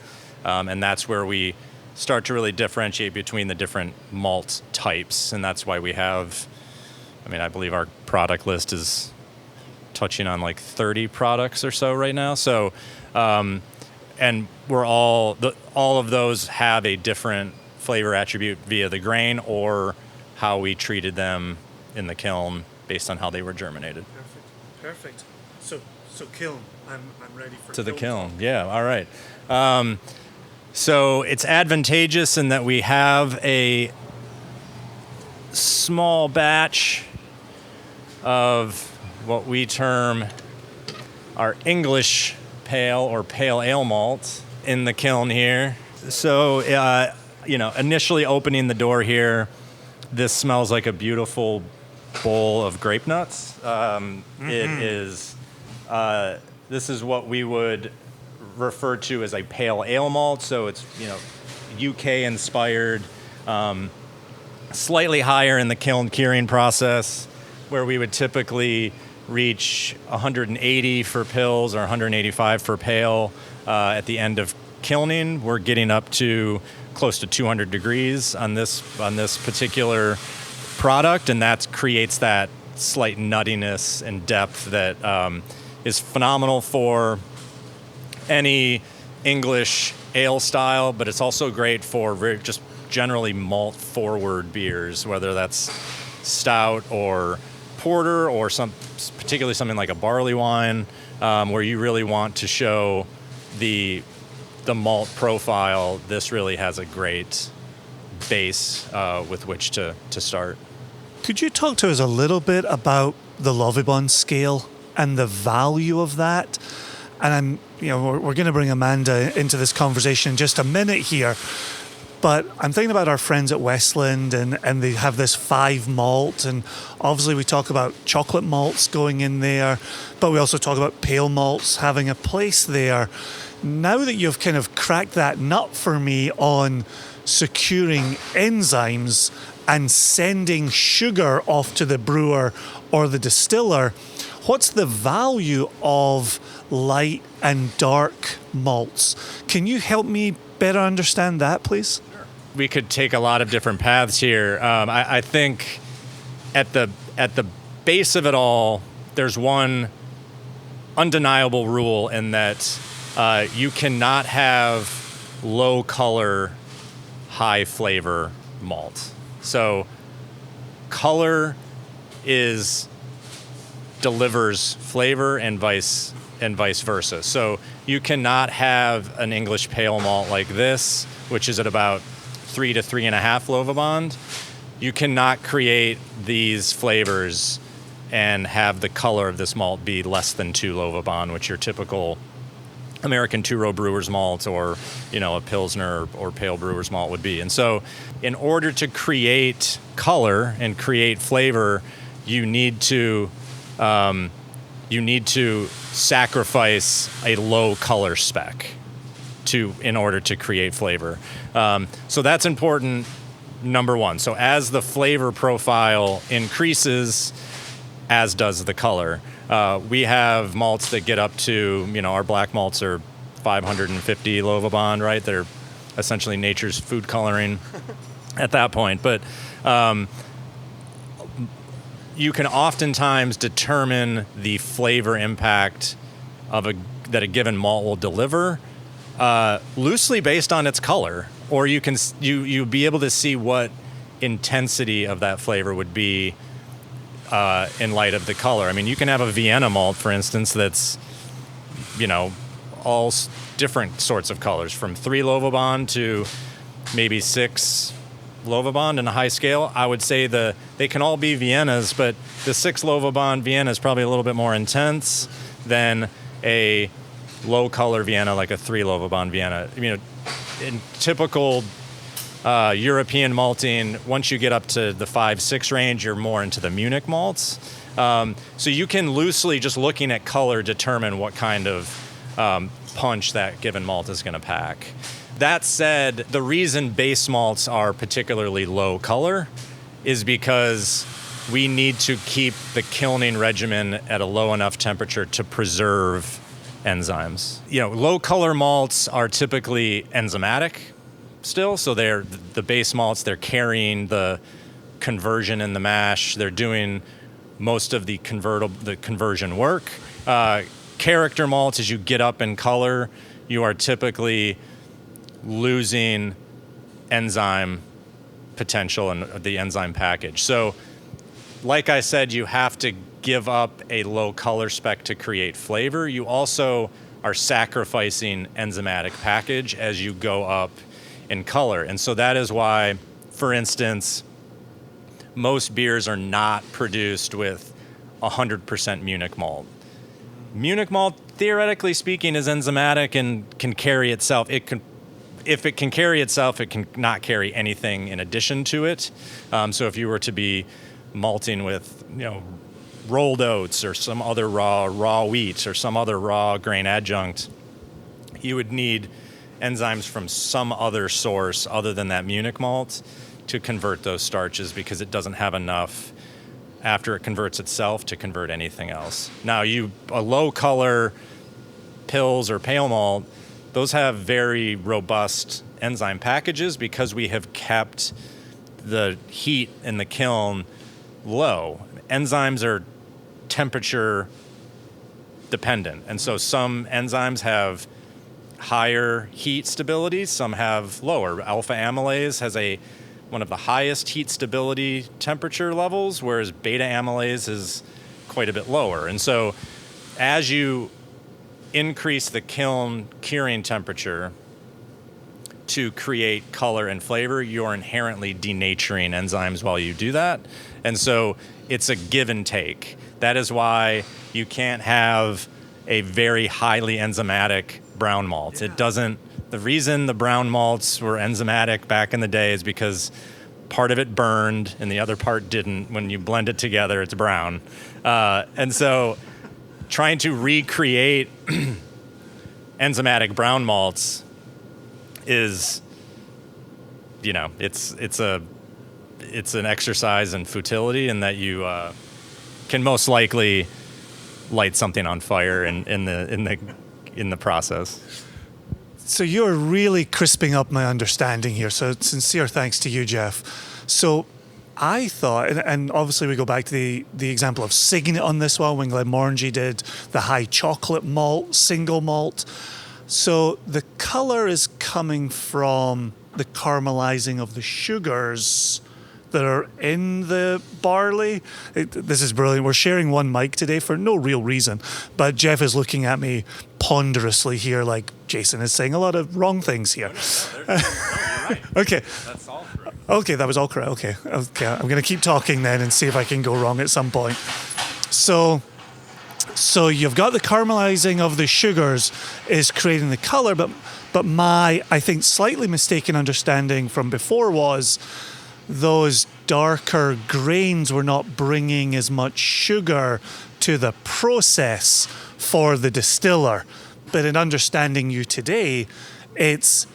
And that's where we start to really differentiate between the different malt types. And that's why we have, I believe our product list is touching on like 30 products or so right now. So, and we're all of those have a different flavor attribute via the grain or how we treated them in the kiln based on how they were germinated. Perfect. So kiln. I'm ready for to the kiln. Yeah. All right. So it's advantageous in that we have a small batch of what we term our English pale or pale ale malt in the kiln here. So, initially opening the door here, this smells like a beautiful bowl of grape nuts. It is, this is what we would refer to as a pale ale malt. So it's, UK inspired, slightly higher in the kiln curing process, where we would typically reach 180 for pills or 185 for pale. At the end of kilning, we're getting up to close to 200 degrees on this particular product, and that creates that slight nuttiness and depth that is phenomenal for any English ale style, but it's also great for just generally malt forward beers, whether that's stout or porter or particularly something like a barley wine, where you really want to show the malt profile. This really has a great base with which to start. Could you talk to us a little bit about the Lovibond scale and the value of that? And we're going to bring Amanda into this conversation in just a minute here. But I'm thinking about our friends at Westland, and they have this 5 malt, and obviously we talk about chocolate malts going in there, but we also talk about pale malts having a place there. Now that you've kind of cracked that nut for me on securing enzymes and sending sugar off to the brewer or the distiller, what's the value of light and dark malts? Can you help me better understand that, please? We could take a lot of different paths here. I think at the base of it all, there's one undeniable rule in that you cannot have low color, high flavor malt. So color delivers flavor and vice versa. So you cannot have an English pale malt like this, which is at about 3 to 3.5 Lovibond. You cannot create these flavors and have the color of this malt be less than 2 Lovibond, which your typical American two-row brewer's malt or, a Pilsner or pale brewer's malt would be. And so in order to create color and create flavor, you need to sacrifice a low color spec in order to create flavor. So that's important, number one. So as the flavor profile increases, as does the color. We have malts that get up to, our black malts are 550 Lovibond, right? They're essentially nature's food coloring. at that point. But you can oftentimes determine the flavor impact that a given malt will deliver loosely based on its color, or you'll be able to see what intensity of that flavor would be in light of the color. I mean, you can have a Vienna malt, for instance, that's, all different sorts of colors, from 3 Lovibond to maybe 6 Lovibond in a high scale. I would say they can all be Viennas, but the 6 Lovibond Vienna is probably a little bit more intense than a low color Vienna, like a 3 Lovibond Vienna. In typical European malting, once you get up to the 5-6 range, you're more into the Munich malts. So you can loosely, just looking at color, determine what kind of punch that given malt is going to pack. That said, the reason base malts are particularly low color is because we need to keep the kilning regimen at a low enough temperature to preserve enzymes. Low color malts are typically enzymatic still, so they're the base malts, they're carrying the conversion in the mash, they're doing most of the conversion work. Character malts, as you get up in color, you are typically losing enzyme potential and the enzyme package. So, like I said, you have to give up a low color spec to create flavor. You also are sacrificing enzymatic package as you go up in color. And so that is why, for instance, most beers are not produced with 100% Munich malt. Munich malt, theoretically speaking, is enzymatic and can carry itself. If it can carry itself, it can not carry anything in addition to it. So if you were to be malting with, rolled oats or some other raw wheat or some other raw grain adjunct, you would need enzymes from some other source other than that Munich malt to convert those starches, because it doesn't have enough after it converts itself to convert anything else. Now, a low color pills or pale malt, those have very robust enzyme packages because we have kept the heat in the kiln low. Enzymes are temperature dependent, and so some enzymes have higher heat stability, some have lower. Alpha amylase has one of the highest heat stability temperature levels, whereas beta amylase is quite a bit lower. And so as you increase the kiln curing temperature to create color and flavor, you're inherently denaturing enzymes while you do that. And so it's a give and take. That is why you can't have a very highly enzymatic brown malt. Yeah. The reason the brown malts were enzymatic back in the day is because part of it burned and the other part didn't. When you blend it together, it's brown. And so trying to recreate enzymatic brown malts is, it's an exercise in futility, and that you can most likely light something on fire in the process. So you're really crisping up my understanding here. So sincere thanks to you, Jeff. So I thought, and obviously we go back to the example of Signet on this one when Glenmorangie did the high chocolate malt, single malt. So the color is coming from the caramelizing of the sugars that are in the barley. This is brilliant. We're sharing one mic today for no real reason, but Jeff is looking at me ponderously here like Jason is saying a lot of wrong things here. No, you're right. Okay. That's all correct. Okay, that was all correct. Okay. I'm going to keep talking then and see if I can go wrong at some point. So you've got the caramelizing of the sugars is creating the color, but my, I think, slightly mistaken understanding from before was those darker grains were not bringing as much sugar to the process for the distiller. But in understanding you today, it's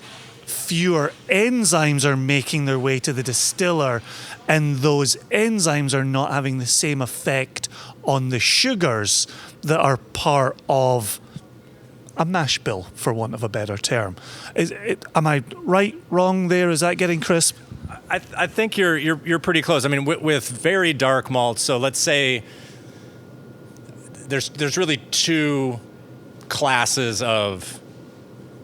fewer enzymes are making their way to the distiller, and those enzymes are not having the same effect on the sugars that are part of a mash bill, for want of a better term. Am I right, wrong there? Is that getting crisp? I think you're pretty close. I mean, with very dark malts, so let's say there's really two classes of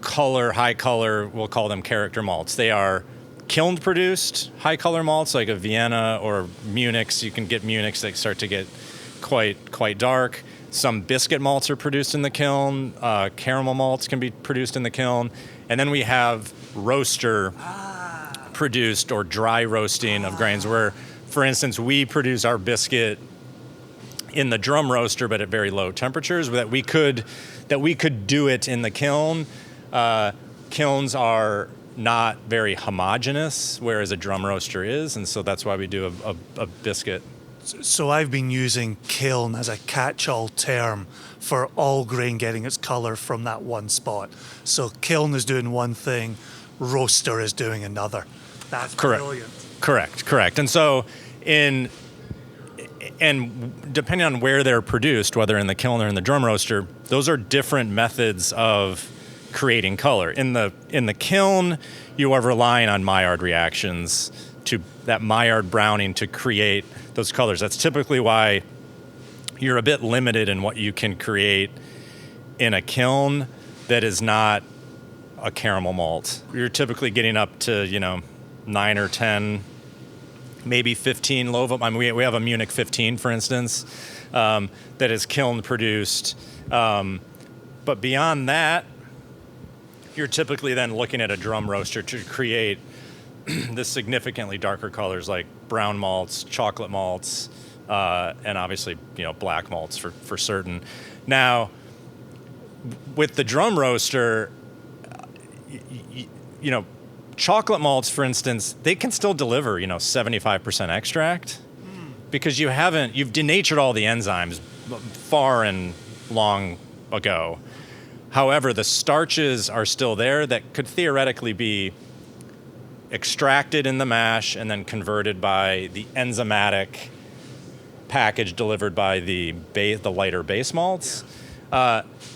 high color, we'll call them character malts. They are kiln produced high color malts like a Vienna or Munich's. You can get Munich's that start to get quite dark. Some biscuit malts are produced in the kiln. Caramel malts can be produced in the kiln. And then we have roaster produced or dry roasting of grains where, for instance, we produce our biscuit in the drum roaster but at very low temperatures that we could do it in the kiln. Kilns are not very homogeneous, whereas a drum roaster is, and so that's why we do a biscuit. So I've been using kiln as a catch-all term for all grain getting its color from that one spot. So kiln is doing one thing, roaster is doing another. That's brilliant. Correct. And so and depending on where they're produced, whether in the kiln or in the drum roaster, those are different methods of creating color. In the kiln, you are relying on Maillard reactions to that Maillard browning to create those colors. That's typically why you're a bit limited in what you can create in a kiln that is not a caramel malt. You're typically getting up to 9 or 10, maybe 15 low. I mean, we have a Munich 15, for instance, that is kiln produced. But beyond that, you're typically then looking at a drum roaster to create the significantly darker colors like brown malts, chocolate malts, and obviously black malts for certain. Now, with the drum roaster, chocolate malts, for instance, they can still deliver 75% extract because you've denatured all the enzymes far and long ago. However, the starches are still there that could theoretically be extracted in the mash and then converted by the enzymatic package delivered by the lighter base malts.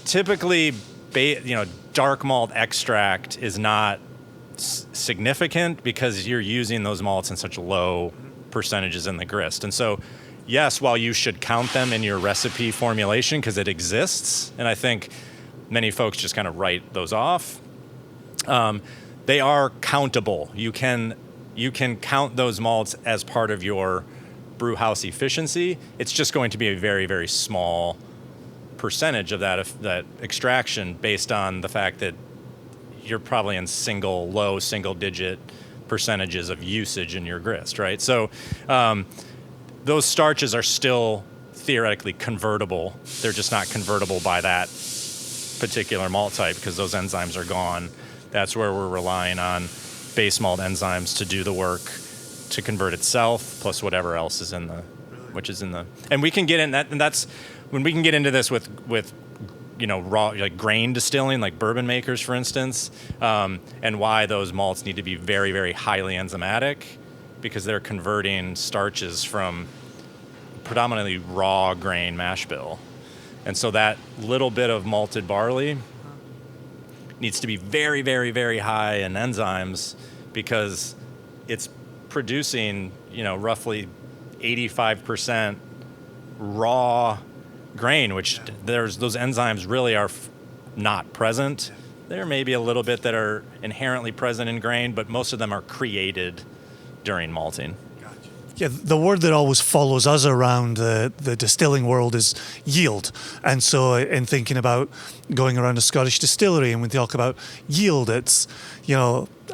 Typically, dark malt extract is not significant because you're using those malts in such low percentages in the grist. And so, yes, while you should count them in your recipe formulation because it exists, and I think many folks just kind of write those off, they are countable. You can count those malts as part of your brew house efficiency. It's just going to be a very, very small percentage of that extraction based on the fact that you're probably in low single digit percentages of usage in your grist, right? So those starches are still theoretically convertible. They're just not convertible by that particular malt type because those enzymes are gone. That's where we're relying on base malt enzymes to do the work to convert itself, plus whatever else is in and we can get in that, and that's when we can get into this with raw, like grain distilling, like bourbon makers, for instance, and why those malts need to be very, very highly enzymatic because they're converting starches from predominantly raw grain mash bill. And so that little bit of malted barley needs to be very, very, very high in enzymes because it's producing, roughly 85% raw grain, which those enzymes really are not present. There may be a little bit that are inherently present in grain, but most of them are created during malting. Yeah, the word that always follows us around the distilling world is yield. And so in thinking about going around a Scottish distillery and we talk about yield, it's,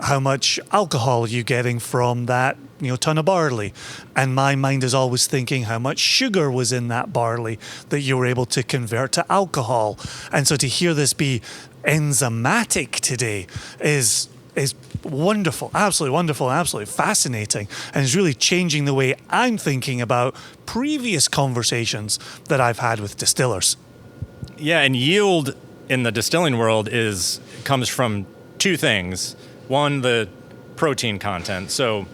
how much alcohol are you getting from that, ton of barley? And my mind is always thinking how much sugar was in that barley that you were able to convert to alcohol. And so to hear this be enzymatic today is wonderful, absolutely fascinating, and is really changing the way I'm thinking about previous conversations that I've had with distillers. Yeah, and yield in the distilling world comes from two things. One, the protein content. So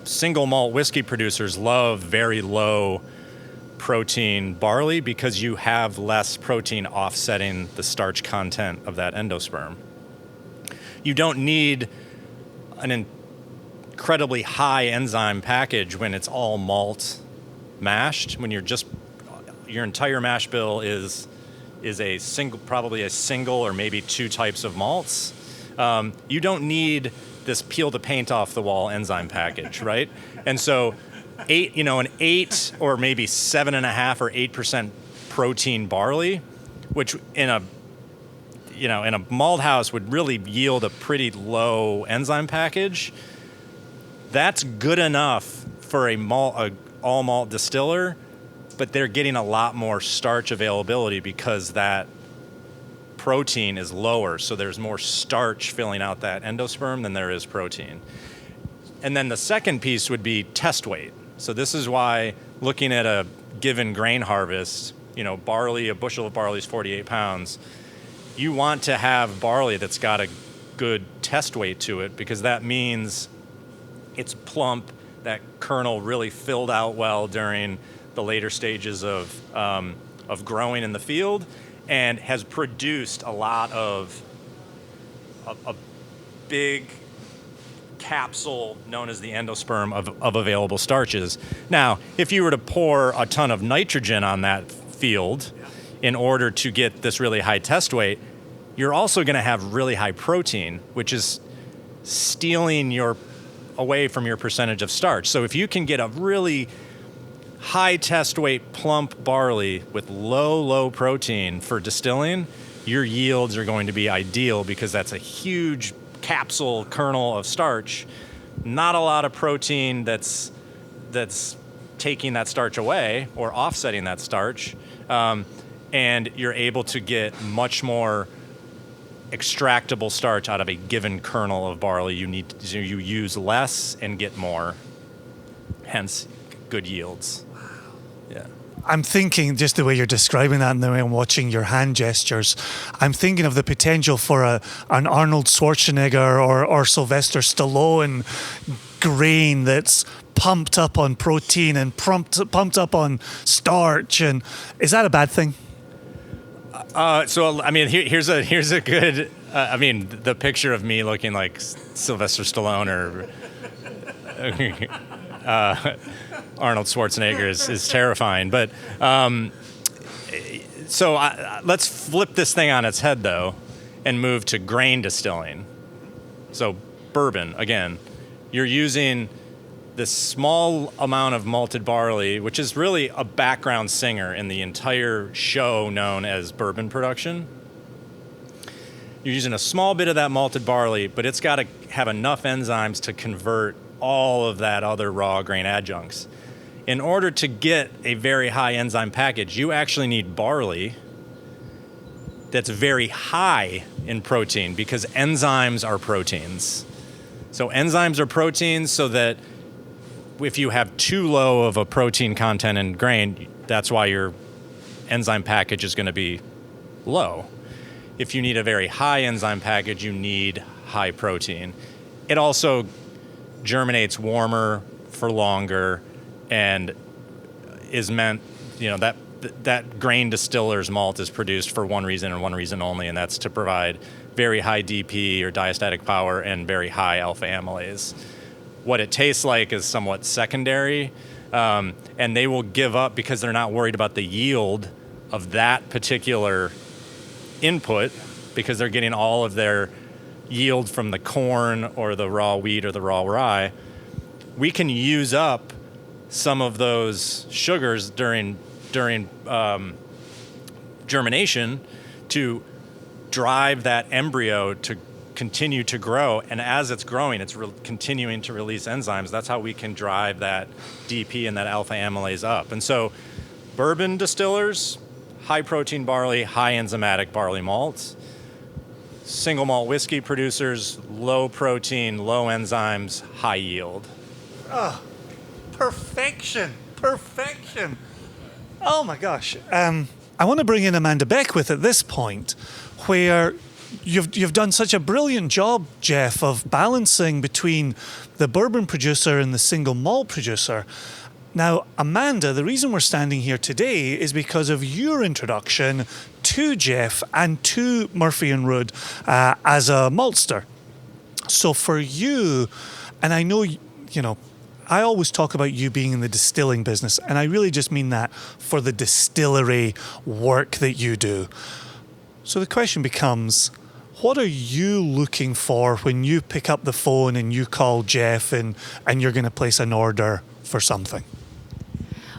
single malt whiskey producers love very low protein barley because you have less protein offsetting the starch content of that endosperm. You don't need an incredibly high enzyme package when it's all malt mashed. When your entire mash bill is a single, probably a single or maybe two types of malts. You don't need this peel the paint off the wall enzyme package, right? And so an 8 or maybe 7.5 or 8% protein barley, which in a malt house would really yield a pretty low enzyme package. That's good enough for a all malt distiller, but they're getting a lot more starch availability because that protein is lower, so there's more starch filling out that endosperm than there is protein. And then the second piece would be test weight. So this is why looking at a given grain harvest, barley, a bushel of barley is 48 pounds. You want to have barley that's got a good test weight to it because that means it's plump, that kernel really filled out well during the later stages of growing in the field, and has produced a lot of a big capsule known as the endosperm of available starches. Now, if you were to pour a ton of nitrogen on that field in order to get this really high test weight, you're also going to have really high protein, which is stealing away from your percentage of starch. So if you can get a really high test weight plump barley with low protein for distilling, your yields are going to be ideal because that's a huge capsule kernel of starch, not a lot of protein that's taking that starch away or offsetting that starch, and you're able to get much more extractable starch out of a given kernel of barley. You use less and get more, hence good yields. Yeah. I'm thinking, just the way you're describing that and the way I'm watching your hand gestures, I'm thinking of the potential for an Arnold Schwarzenegger or Sylvester Stallone grain that's pumped up on protein and pumped up on starch. And is that a bad thing? Here's a good. The picture of me looking like Sylvester Stallone or Arnold Schwarzenegger is terrifying. But let's flip this thing on its head though, and move to grain distilling. So bourbon again, you're using this small amount of malted barley, which is really a background singer in the entire show known as bourbon production. You're using a small bit of that malted barley, but it's got to have enough enzymes to convert all of that other raw grain adjuncts. In order to get a very high enzyme package, you actually need barley that's very high in protein because enzymes are proteins. So enzymes are proteins, so that if you have too low of a protein content in grain, that's why your enzyme package is going to be low. If you need a very high enzyme package, you need high protein. It also germinates warmer for longer and is meant, that grain distiller's malt is produced for one reason and one reason only, and that's to provide very high DP or diastatic power and very high alpha amylase. What it tastes like is somewhat secondary, and they will give up because they're not worried about the yield of that particular input because they're getting all of their yield from the corn or the raw wheat or the raw rye. We can use up some of those sugars during germination to drive that embryo to continue to grow, and as it's growing, it's continuing to release enzymes. That's how we can drive that DP and that alpha amylase up. And so bourbon distillers, high protein barley, high enzymatic barley malts. Single malt whiskey producers, low protein, low enzymes, high yield. Oh, perfection. Oh my gosh. I want to bring in Amanda Beckwith at this point, where you've done such a brilliant job, Jeff, of balancing between the bourbon producer and the single malt producer. Now, Amanda, the reason we're standing here today is because of your introduction to Jeff and to Murphy and RØDE as a maltster. So for you, and I know, I always talk about you being in the distilling business, and I really just mean that for the distillery work that you do. So the question becomes, what are you looking for when you pick up the phone and you call Jeff and you're going to place an order for something?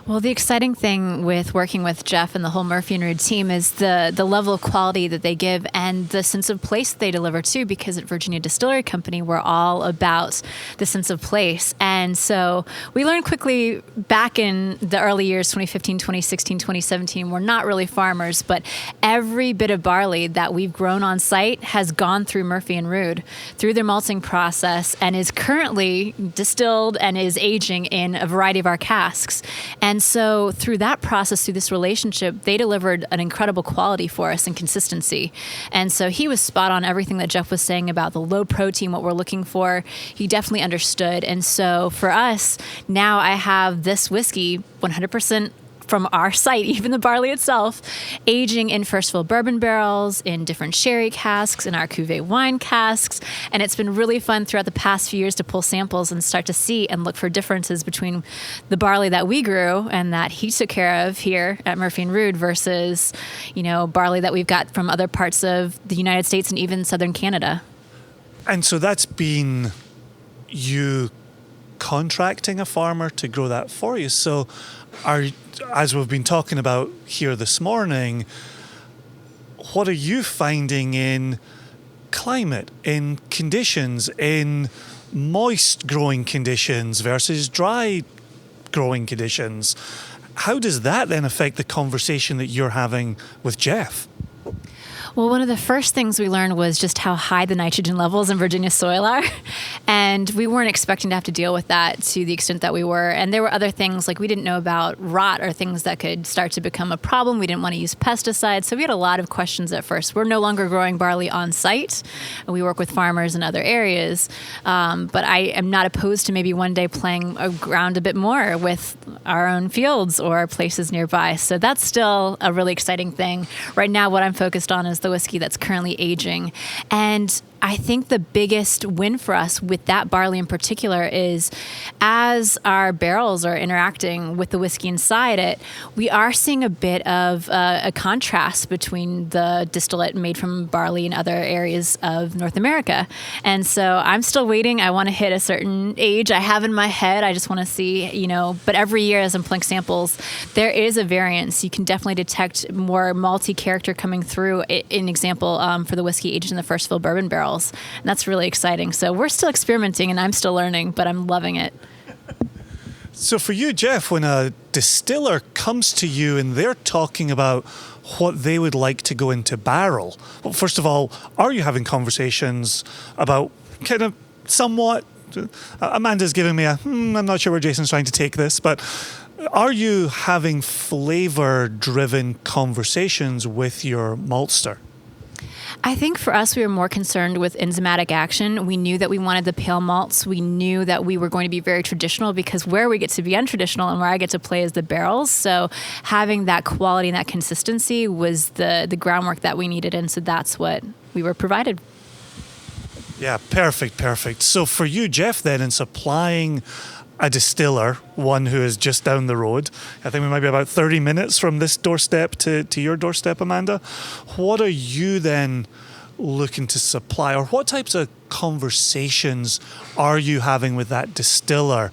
Well, the exciting thing with working with Jeff and the whole Murphy and RØDE team is the level of quality that they give and the sense of place they deliver too, because at Virginia Distillery Company, we're all about the sense of place. And so we learned quickly back in the early years, 2015, 2016, 2017, we're not really farmers, but every bit of barley that we've grown on site has gone through Murphy and RØDE, through their malting process, and is currently distilled and is aging in a variety of our casks. And so through that process, through this relationship, they delivered an incredible quality for us and consistency. And so he was spot on everything that Jeff was saying about the low protein, what we're looking for. He definitely understood. And so for us, now I have this whiskey 100% from our site, even the barley itself, aging in first fill bourbon barrels, in different sherry casks, in our cuvee wine casks. And it's been really fun throughout the past few years to pull samples and start to see and look for differences between the barley that we grew and that he took care of here at Murphy and RØDE versus, barley that we've got from other parts of the United States and even southern Canada. And so that's been you contracting a farmer to grow that for you. So as we've been talking about here this morning, what are you finding in climate, in conditions, in moist growing conditions versus dry growing conditions? How does that then affect the conversation that you're having with Jeff? Well, one of the first things we learned was just how high the nitrogen levels in Virginia soil are. And we weren't expecting to have to deal with that to the extent that we were. And there were other things like we didn't know about rot or things that could start to become a problem. We didn't want to use pesticides. So we had a lot of questions at first. We're no longer growing barley on site. We work with farmers in other areas. But I am not opposed to maybe one day playing around a bit more with our own fields or places nearby. So that's still a really exciting thing. Right now, what I'm focused on is the whiskey that's currently aging. And I think the biggest win for us with that barley in particular is as our barrels are interacting with the whiskey inside it, we are seeing a bit of a contrast between the distillate made from barley in other areas of North America. And so I'm still waiting. I want to hit a certain age I have in my head. I just want to see, but every year as I'm pulling samples, there is a variance. You can definitely detect more malty character coming through. An example for the whiskey aged in the first fill bourbon barrels. And that's really exciting. So we're still experimenting and I'm still learning, but I'm loving it. So for you, Jeff, when a distiller comes to you and they're talking about what they would like to go into barrel, well, first of all, are you having conversations about kind of somewhat, Amanda's giving me I'm not sure where Jason's trying to take this, but are you having flavor-driven conversations with your maltster? I think for us, we were more concerned with enzymatic action. We knew that we wanted the pale malts. We knew that we were going to be very traditional because where we get to be untraditional and where I get to play is the barrels. So having that quality and that consistency was the groundwork that we needed. And so that's what we were provided. Yeah, perfect. So for you, Jeff, then, in supplying a distiller, one who is just down the road, I think we might be about 30 minutes from this doorstep to your doorstep, Amanda. What are you then looking to supply, or what types of conversations are you having with that distiller?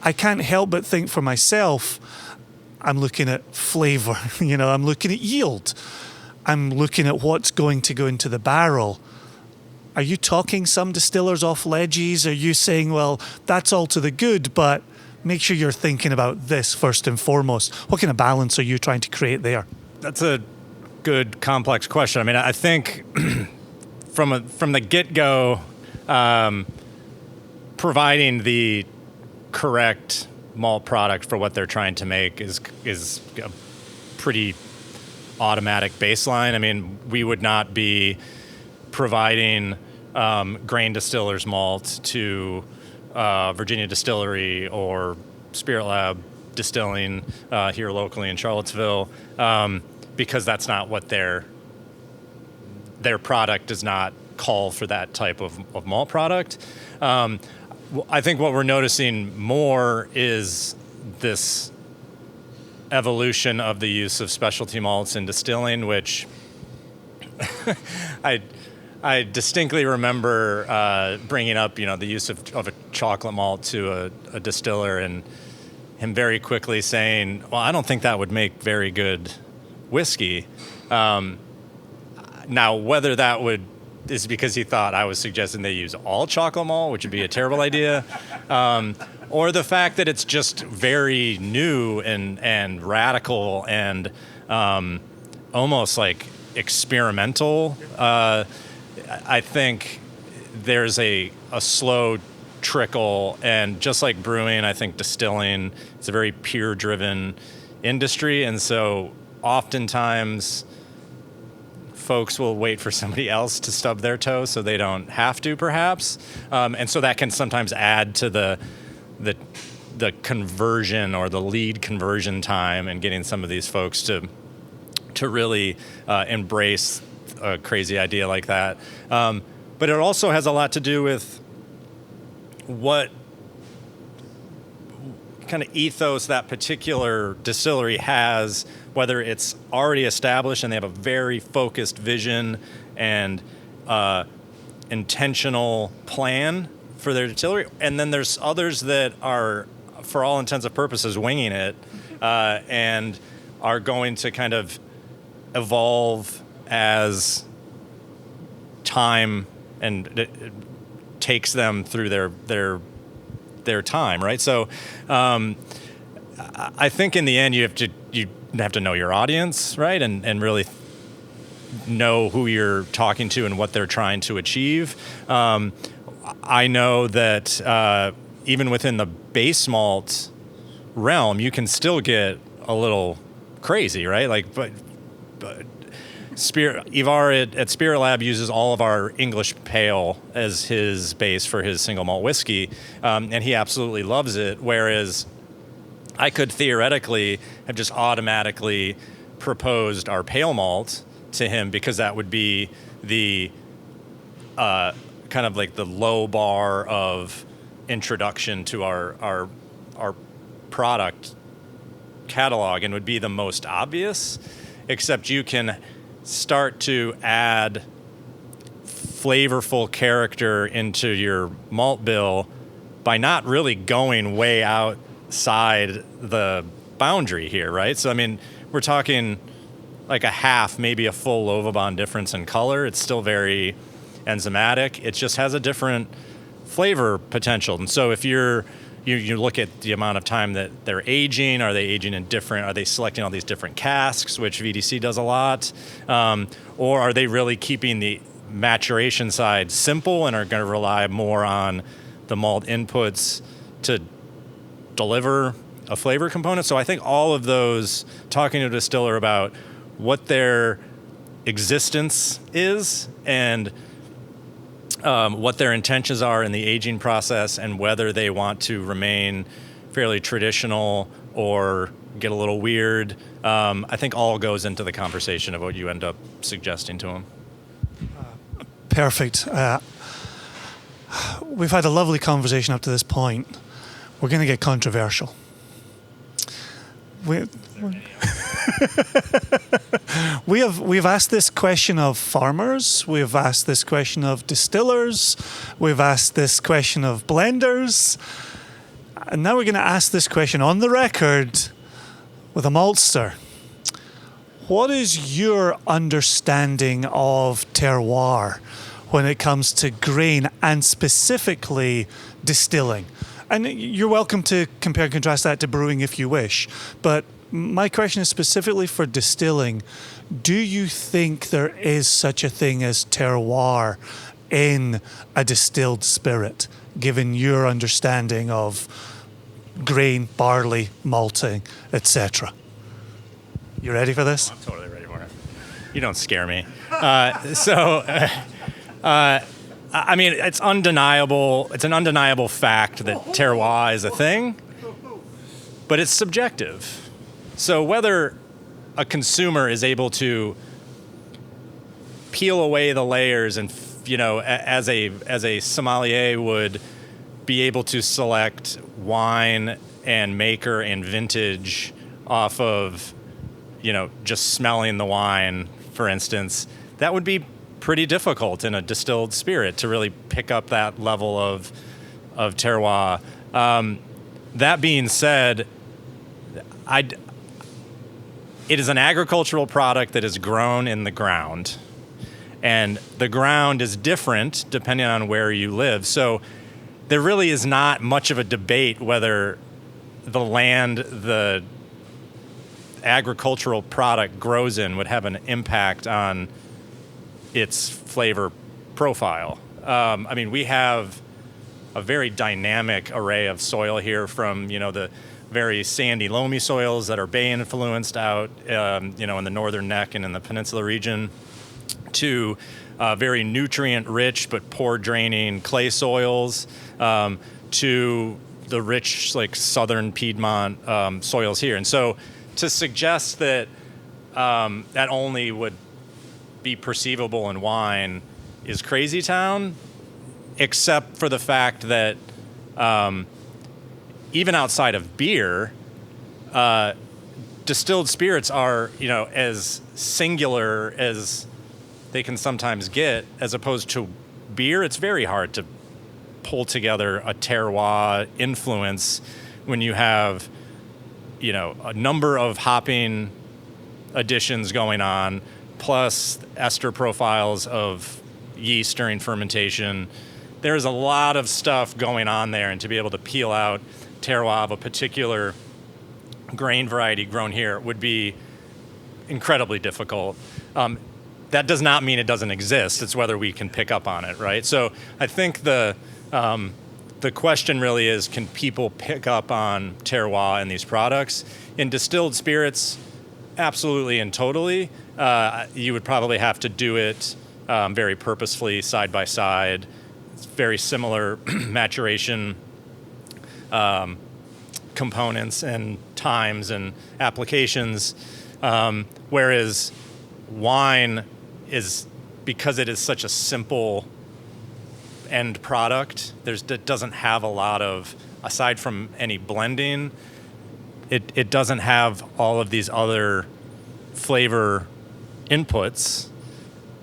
I can't help but think for myself, I'm looking at flavor, I'm looking at yield. I'm looking at what's going to go into the barrel. Are you talking some distillers off ledges? Are you saying, well, that's all to the good, but make sure you're thinking about this first and foremost? What kind of balance are you trying to create there? That's a good, complex question. I mean, I think from the get-go, providing the correct malt product for what they're trying to make is a pretty automatic baseline. I mean, we would not be providing grain distiller's malt to Virginia Distillery or Spirit Lab Distilling here locally in Charlottesville, because that's not what their product does not call for that type of malt product. I think what we're noticing more is this evolution of the use of specialty malts in distilling, which I distinctly remember bringing up, the use of a chocolate malt to a distiller, and him very quickly saying, well, I don't think that would make very good whiskey. Now, whether that is because he thought I was suggesting they use all chocolate malt, which would be a terrible idea, or the fact that it's just very new and radical and almost like experimental. I think there's a slow trickle, and just like brewing, I think distilling is a very peer-driven industry, and so oftentimes folks will wait for somebody else to stub their toe so they don't have to, perhaps, and so that can sometimes add to the conversion or the lead conversion time, and getting some of these folks to really embrace a crazy idea like that. But it also has a lot to do with what kind of ethos that particular distillery has, whether it's already established and they have a very focused vision and intentional plan for their distillery, and then there's others that are, for all intents and purposes, winging it, and are going to kind of evolve as time and it takes them through their time, right? So I think in the end you have to know your audience, right, and really know who you're talking to and what they're trying to achieve. I know that even within the base malt realm, you can still get a little crazy, right? Like, but Ivar at Spirit Lab uses all of our English Pale as his base for his single malt whiskey, and he absolutely loves it. Whereas I could theoretically have just automatically proposed our pale malt to him, because that would be the kind of like the low bar of introduction to our product catalog, and would be the most obvious. Except you can start to add flavorful character into your malt bill by not really going way outside the boundary here, right? So, I mean, we're talking like a half, maybe a full Lovibond difference in color. It's still very enzymatic. It just has a different flavor potential. And so if you look at the amount of time that they're aging, are they aging in different, are they selecting all these different casks, which VDC does a lot? Or are they really keeping the maturation side simple and are going to rely more on the malt inputs to deliver a flavor component? So I think all of those, talking to a distiller about what their existence is and what their intentions are in the aging process, and whether they want to remain fairly traditional or get a little weird, I think all goes into the conversation of what you end up suggesting to them. Perfect. We've had a lovely conversation up to this point. We're going to get controversial. We've asked this question of farmers, we've asked this question of distillers, we've asked this question of blenders, and now we're going to ask this question on the record with a maltster. What is your understanding of terroir when it comes to grain and specifically distilling? And you're welcome to compare and contrast that to brewing if you wish, but my question is specifically for distilling. Do you think there is such a thing as terroir in a distilled spirit, given your understanding of grain, barley, malting, etc.? You ready for this? I'm totally ready for it. You don't scare me. I mean, it's undeniable. It's an undeniable fact that terroir is a thing. but it's subjective. So whether a consumer is able to peel away the layers and, as a sommelier would be able to select wine and maker and vintage off of, just smelling the wine, for instance, that would be pretty difficult in a distilled spirit to really pick up that level of terroir. That being said, it is an agricultural product that is grown in the ground. And the ground is different depending on where you live. So there really is not much of a debate whether the land the agricultural product grows in would have an impact on its flavor profile. We have a very dynamic array of soil here, from, the very sandy, loamy soils that are bay influenced out, in the northern neck and in the peninsula region, to very nutrient rich but poor draining clay soils, to the rich, like, southern Piedmont soils here. And so to suggest that that only would be perceivable in wine is crazy town, except for the fact that even outside of beer, distilled spirits are, as singular as they can sometimes get, as opposed to beer. It's very hard to pull together a terroir influence when you have, a number of hopping additions going on, plus ester profiles of yeast during fermentation. There's a lot of stuff going on there, and to be able to peel out terroir of a particular grain variety grown here would be incredibly difficult. That does not mean it doesn't exist. It's whether we can pick up on it, right? So I think the question really is, can people pick up on terroir in these products? In distilled spirits, absolutely and totally. You would probably have to do it very purposefully, side by side. It's very similar maturation components and times and applications, whereas wine is, because it is such a simple end product, it doesn't have a lot of, aside from any blending, it doesn't have all of these other flavor inputs.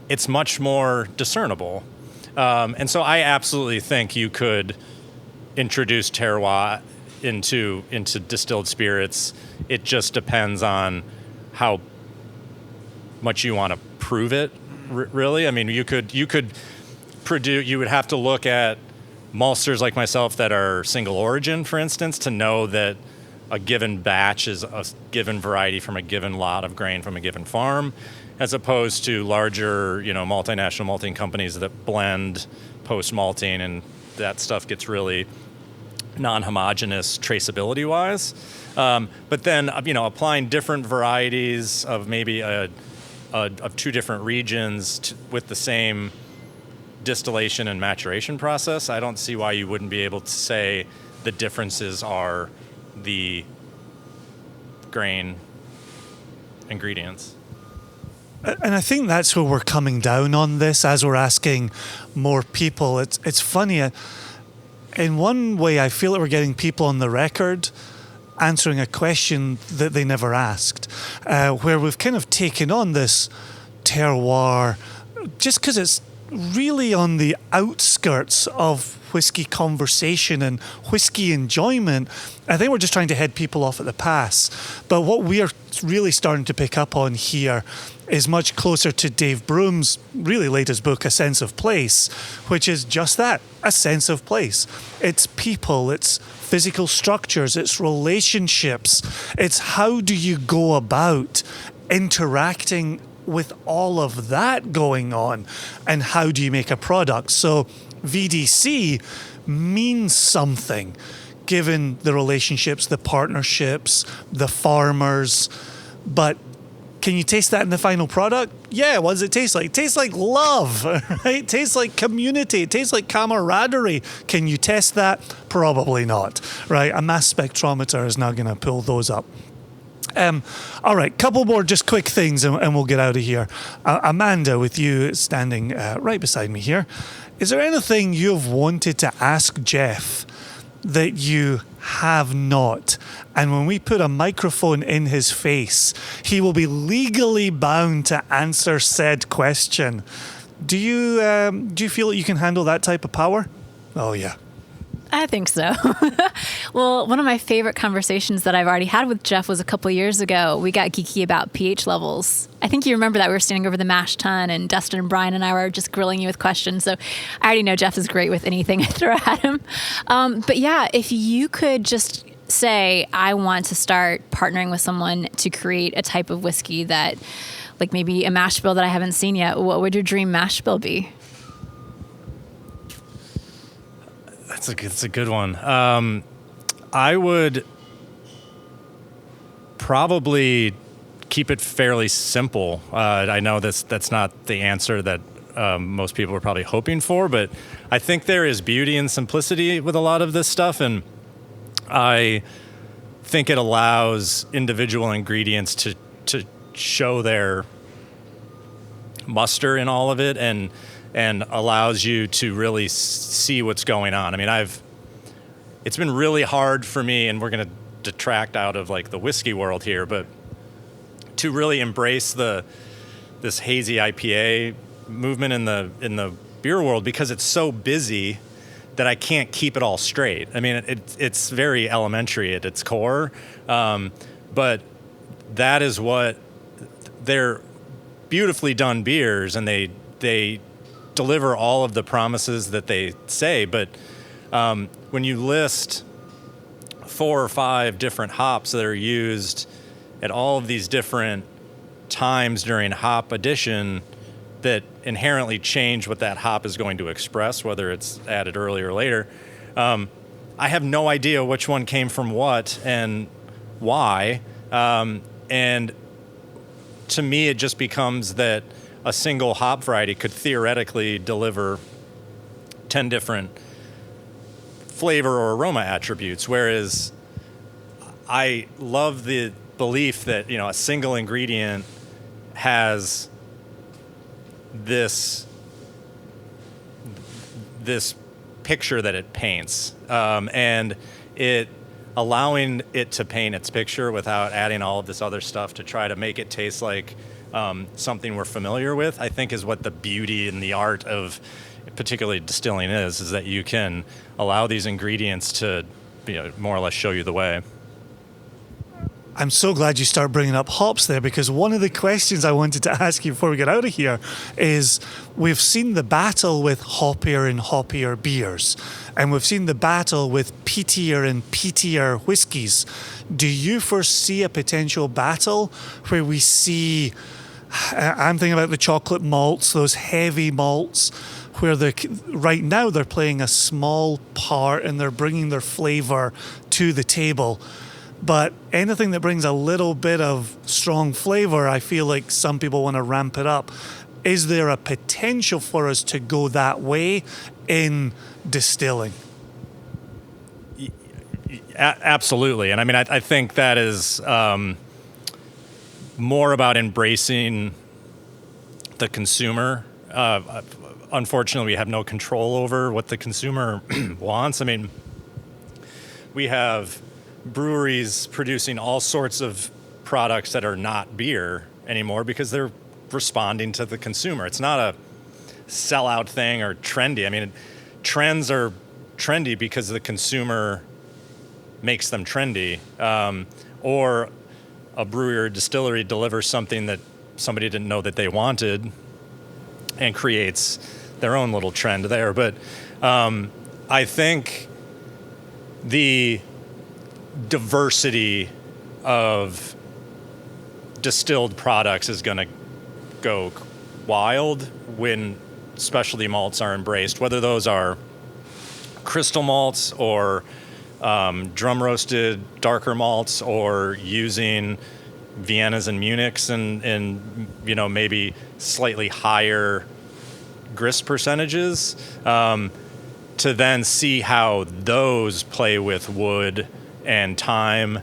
It's much more discernible. And so I absolutely think you could introduce terroir into distilled spirits. It just depends on how much you want to prove it, really. I mean, you would have to look at maltsters like myself that are single origin, for instance, to know that a given batch is a given variety from a given lot of grain from a given farm, as opposed to larger, multinational malting companies that blend post-malting, and that stuff gets really non-homogeneous traceability-wise. But then, applying different varieties of maybe of two different regions with the same distillation and maturation process, I don't see why you wouldn't be able to say the differences are the grain ingredients. And I think that's where we're coming down on this as we're asking more people. It's funny. In one way, I feel that we're getting people on the record answering a question that they never asked, where we've kind of taken on this terroir just because it's really on the outskirts of whiskey conversation and whiskey enjoyment. I think we're just trying to head people off at the pass. But what we're really starting to pick up on here is much closer to Dave Bloem's really latest book, A Sense of Place, which is just that, a sense of place. It's people, it's physical structures, it's relationships, it's how do you go about interacting with all of that going on, and how do you make a product? So VDC means something, given the relationships, the partnerships, the farmers, but Can you taste that in the final product? Yeah, what does it taste like? It tastes like love, right? It tastes like community. It tastes like camaraderie. Can you test that? Probably not, right? A mass spectrometer is not going to pull those up. All right, couple more just quick things and we'll get out of here. Amanda, with you standing right beside me here, is there anything you've wanted to ask Jeff that you have not? And when we put a microphone in his face, he will be legally bound to answer said question. Do you feel that you can handle that type of power? Oh, yeah. I think so. Well, one of my favorite conversations that I've already had with Jeff was a couple years ago. We got geeky about pH levels. I think you remember that we were standing over the mash tun and Dustin and Brian and I were just grilling you with questions. So I already know Jeff is great with anything I throw at him. But yeah, if you could just say, I want to start partnering with someone to create a type of whiskey that, like maybe a mash bill that I haven't seen yet, what would your dream mash bill be? That's a good one. I would probably keep it fairly simple. I know that's not the answer that most people are probably hoping for, but I think there is beauty and simplicity with a lot of this stuff, and I think it allows individual ingredients to show their muster in all of it, and allows you to really see what's going on. I mean, it's been really hard for me, and we're going to detract out of like the whiskey world here, but to really embrace this hazy IPA movement in the beer world, because it's so busy that I can't keep it all straight. I mean, it's very elementary at its core, but that is what they're beautifully done beers, and they deliver all of the promises that they say. But when you list 4 or 5 different hops that are used at all of these different times during hop addition that inherently change what that hop is going to express, whether it's added earlier or later, I have no idea which one came from what and why. And to me, it just becomes that a single hop variety could theoretically deliver 10 different flavor or aroma attributes, whereas I love the belief that, a single ingredient has this picture that it paints, and it allowing it to paint its picture without adding all of this other stuff to try to make it taste like something we're familiar with, I think is what the beauty and the art of particularly distilling is that you can allow these ingredients to more or less show you the way. I'm so glad you start bringing up hops there, because one of the questions I wanted to ask you before we get out of here is, we've seen the battle with hoppier and hoppier beers, and we've seen the battle with peatier and peatier whiskies. Do you foresee a potential battle where we see, I'm thinking about the chocolate malts, those heavy malts, where right now they're playing a small part and they're bringing their flavor to the table. But anything that brings a little bit of strong flavor, I feel like some people want to ramp it up. Is there a potential for us to go that way in distilling? Absolutely. And I mean, I think that is more about embracing the consumer. Unfortunately, we have no control over what the consumer wants. I mean, we have breweries producing all sorts of products that are not beer anymore because they're responding to the consumer. It's not a sellout thing or trendy. I mean, trends are trendy because the consumer makes them trendy, or a brewery or distillery delivers something that somebody didn't know that they wanted and creates their own little trend there. But I think the diversity of distilled products is going to go wild when specialty malts are embraced, whether those are crystal malts or drum roasted darker malts, or using Viennas and Munichs and maybe slightly higher grist percentages, to then see how those play with wood and time.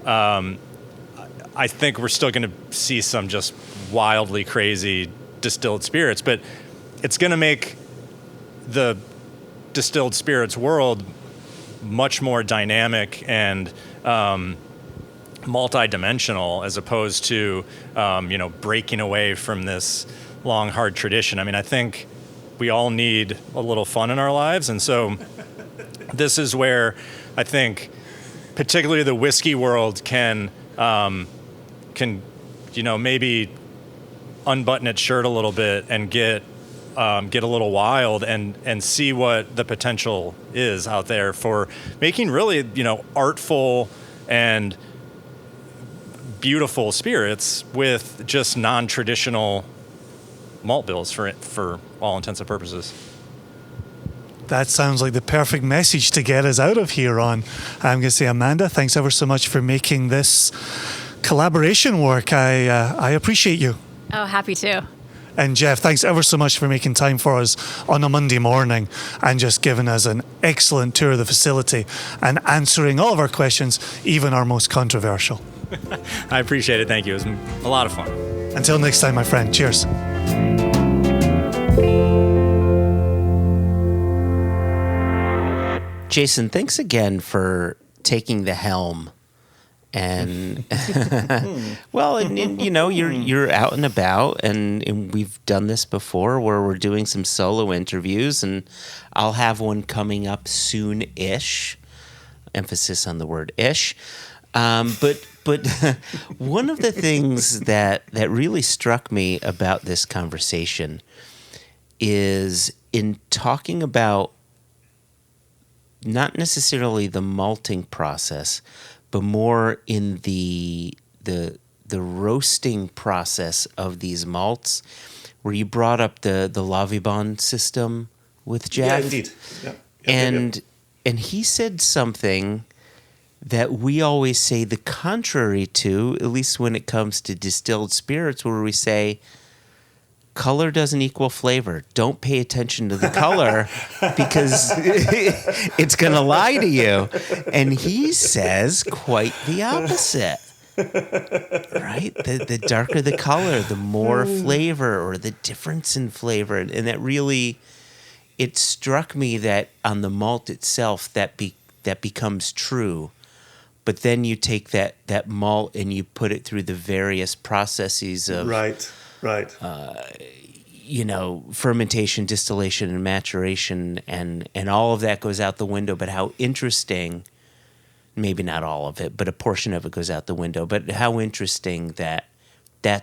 I think we're still going to see some just wildly crazy distilled spirits, but it's going to make the distilled spirits world much more dynamic and multi-dimensional, as opposed to breaking away from this long, hard tradition. I mean, I think we all need a little fun in our lives, and so this is where I think particularly the whiskey world can maybe unbutton its shirt a little bit and get a little wild and see what the potential is out there for making really artful and beautiful spirits with just non-traditional malt bills for all intents and purposes. That sounds like the perfect message to get us out of here on. I'm going to say, Amanda, thanks ever so much for making this collaboration work. I appreciate you. Oh, happy to. And Jeff, thanks ever so much for making time for us on a Monday morning and just giving us an excellent tour of the facility and answering all of our questions, even our most controversial. I appreciate it. Thank you. It was a lot of fun. Until next time, my friend. Cheers. Jason, thanks again for taking the helm. And well, and you're out and about, and we've done this before where we're doing some solo interviews, and I'll have one coming up soon-ish. Emphasis on the word "ish." But one of the things that really struck me about this conversation is in talking about not necessarily the malting process, but more in the roasting process of these malts, where you brought up the Lavibon system with Jeff. Yeah, indeed. And he said something that we always say the contrary to, at least when it comes to distilled spirits, where we say color doesn't equal flavor. Don't pay attention to the color because it's going to lie to you. And he says quite the opposite. Right? The darker the color, the more flavor, or the difference in flavor. And that really, it struck me that on the malt itself, that becomes true. But then you take that malt and you put it through the various processes of Right. Fermentation, distillation, and maturation, and all of that goes out the window. But how interesting, maybe not all of it, but a portion of it goes out the window. But how interesting that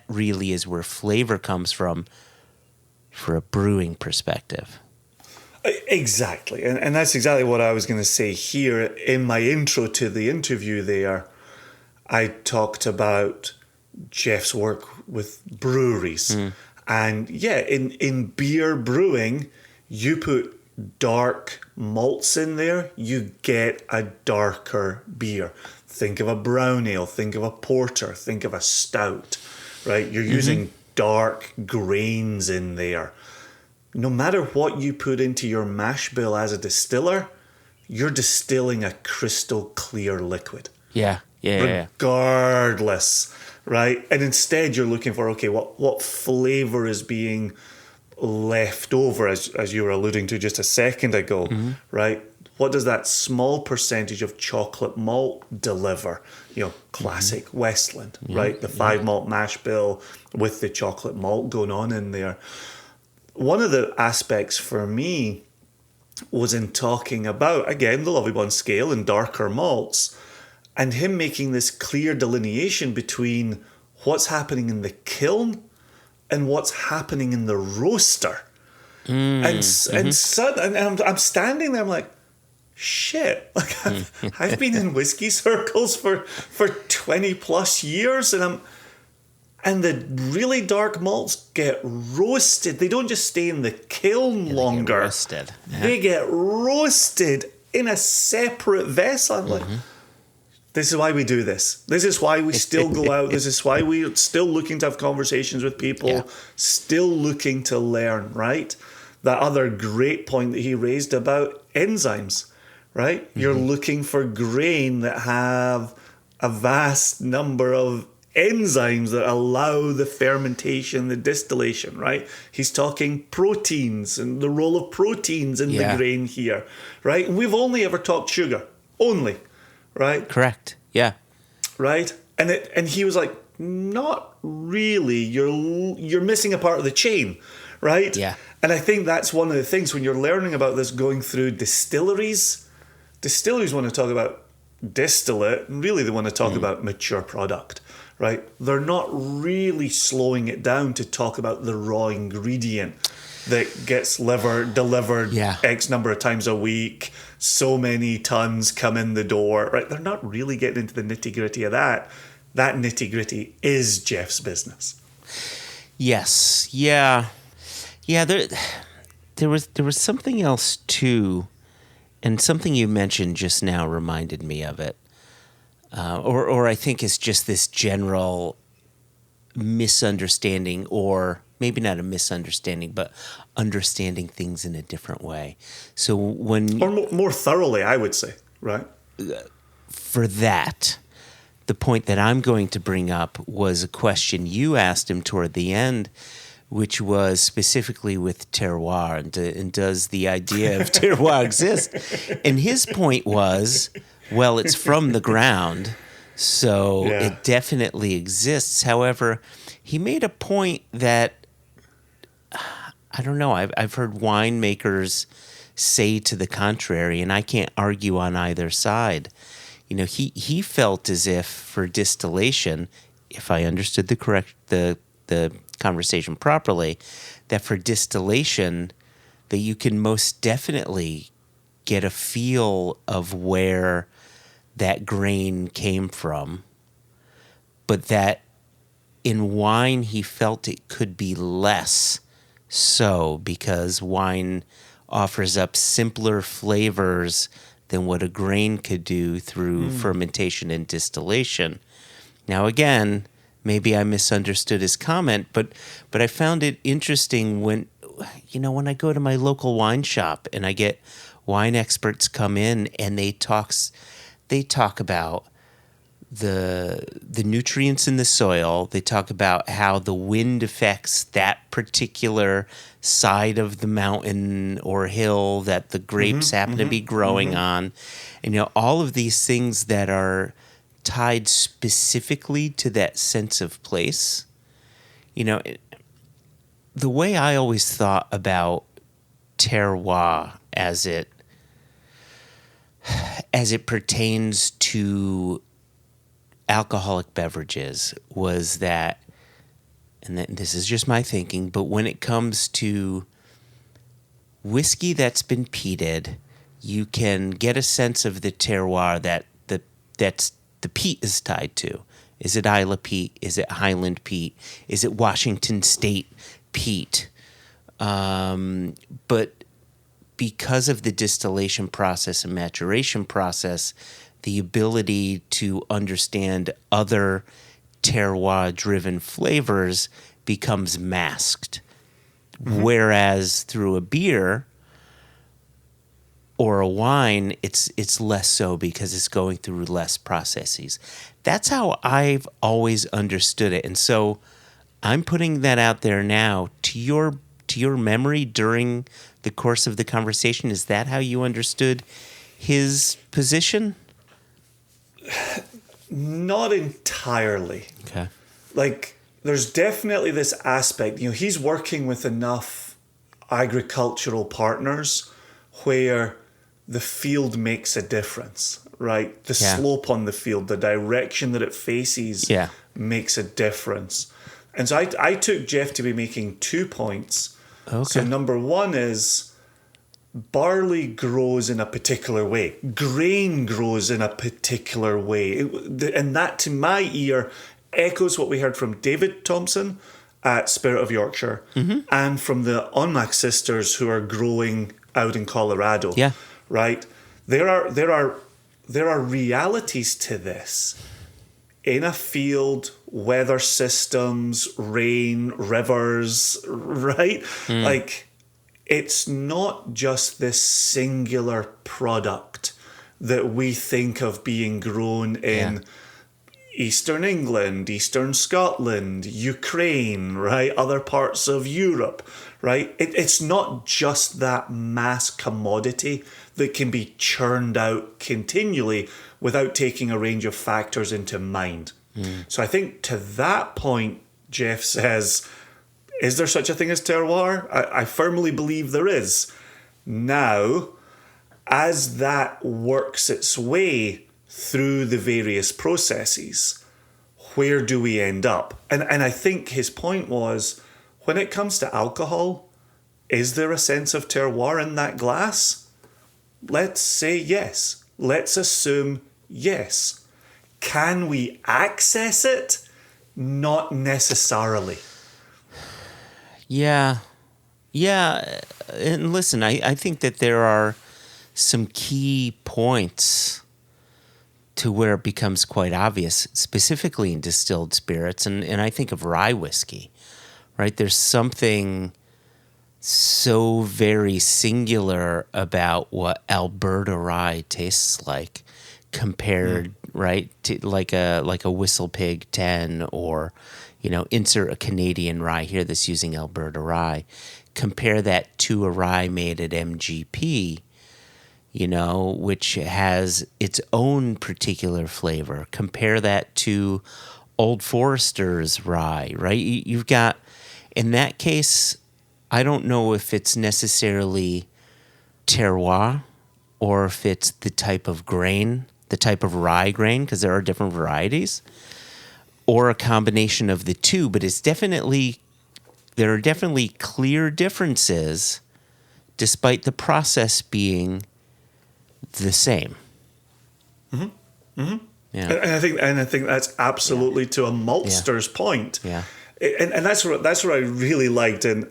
really is where flavor comes from for a brewing perspective. Exactly. And that's exactly what I was going to say here. In my intro to the interview there, I talked about Jeff's work with breweries. And yeah, in beer brewing, you put dark malts in there, you get a darker beer. Think of a brown ale, think of a porter, think of a stout, right? You're using dark grains in there. No matter what you put into your mash bill as a distiller, you're distilling a crystal clear liquid. Yeah. Regardless, right? And instead you're looking for, okay, what flavor is being left over, as you were alluding to just a second ago, right? What does that small percentage of chocolate malt deliver? Classic Westland, right? The 5 malt mash bill with the chocolate malt going on in there. One of the aspects for me was in talking about, again, the Lavibon scale and darker malts, and him making this clear delineation between what's happening in the kiln and what's happening in the roaster. And I'm standing there, I'm like, shit, like I've been in whiskey circles for 20 plus years, and the really dark malts get roasted. They don't just stay in the kiln longer. They get roasted in a separate vessel. I'm like, This is why we do this. This is why we still go out. This is why we're still looking to have conversations with people, still looking to learn, right? That other great point that he raised about enzymes, right? You're looking for grain that have a vast number of enzymes that allow the fermentation, the distillation, right? He's talking proteins and the role of proteins in the grain here, right? And we've only ever talked sugar, only, right? Correct. Yeah. Right? And he was like, not really. You're missing a part of the chain, right? Yeah. And I think that's one of the things when you're learning about this, going through distilleries want to talk about distillate, and really they want to talk about mature product, right? They're not really slowing it down to talk about the raw ingredient that gets delivered X number of times a week, so many tons come in the door, right? They're not really getting into the nitty-gritty of that. That nitty-gritty is Jeff's business. Yes. Yeah. Yeah, there was something else too, and something you mentioned just now reminded me of it. Or I think it's just this general misunderstanding, or maybe not a misunderstanding, but understanding things in a different way. So when... Or more thoroughly, I would say, right? For that, the point that I'm going to bring up was a question you asked him toward the end, which was specifically with terroir, and does the idea of terroir exist? And his point was, well, it's from the ground, so it definitely exists. However, he made a point that, I don't know, I've heard winemakers say to the contrary, and I can't argue on either side. You know, he felt as if for distillation, if I understood the conversation properly, that for distillation, that you can most definitely get a feel of where that grain came from, but that in wine he felt it could be less so, because wine offers up simpler flavors than what a grain could do through fermentation and distillation. Now again, maybe I misunderstood his comment, but I found it interesting when I go to my local wine shop and I get wine experts come in and they talk about the nutrients in the soil. They talk about how the wind affects that particular side of the mountain or hill that the grapes happen to be growing on. And all of these things that are tied specifically to that sense of place. The way I always thought about terroir as it pertains to alcoholic beverages was that, and this is just my thinking, but when it comes to whiskey that's been peated, you can get a sense of the terroir that's the peat is tied to. Is it Isla peat? Is it Highland peat? Is it Washington State peat? But because of the distillation process and maturation process, the ability to understand other terroir-driven flavors becomes masked. Whereas through a beer or a wine, it's less so because it's going through less processes. That's how I've always understood it. And so I'm putting that out there now. To your memory during the course of the conversation, is that how you understood his position? Not entirely. Okay. Like, there's definitely this aspect. He's working with enough agricultural partners where the field makes a difference, right? The slope on the field, the direction that it faces makes a difference. And so I took Jeff to be making 2 points. Okay. So number one is barley grows in a particular way. Grain grows in a particular way. And that, to my ear, echoes what we heard from David Thompson at Spirit of Yorkshire and from the Onmac sisters who are growing out in Colorado. Yeah. Right? There are there are realities to this in a field, weather systems, rain, rivers, right? Like, it's not just this singular product that we think of being grown in Eastern England, Eastern Scotland, Ukraine, right? Other parts of Europe, right? It's not just that mass commodity that can be churned out continually without taking a range of factors into mind. So I think to that point, Jeff says, is there such a thing as terroir? I firmly believe there is. Now, as that works its way through the various processes, where do we end up? And I think his point was, when it comes to alcohol, is there a sense of terroir in that glass? Let's say yes. Let's assume yes. Can we access it? Not necessarily. Yeah. And listen, I think that there are some key points to where it becomes quite obvious, specifically in distilled spirits. And I think of rye whiskey, right? There's something so very singular about what Alberta rye tastes like compared, right, to like a Whistle Pig 10, or, insert a Canadian rye here that's using Alberta rye. Compare that to a rye made at MGP, which has its own particular flavor. Compare that to Old Forester's rye, right? You've got, in that case, I don't know if it's necessarily terroir or if it's the type of grain, the type of rye grain, because there are different varieties, or a combination of the two. But there are definitely clear differences despite the process being the same. Yeah. Yeah. And I think that's absolutely to a maltster's point. Yeah. And that's what I really liked, and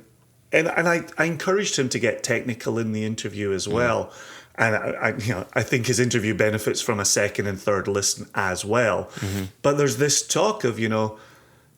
I encouraged him to get technical in the interview as well. And I think his interview benefits from a second and third listen as well. But there's this talk of,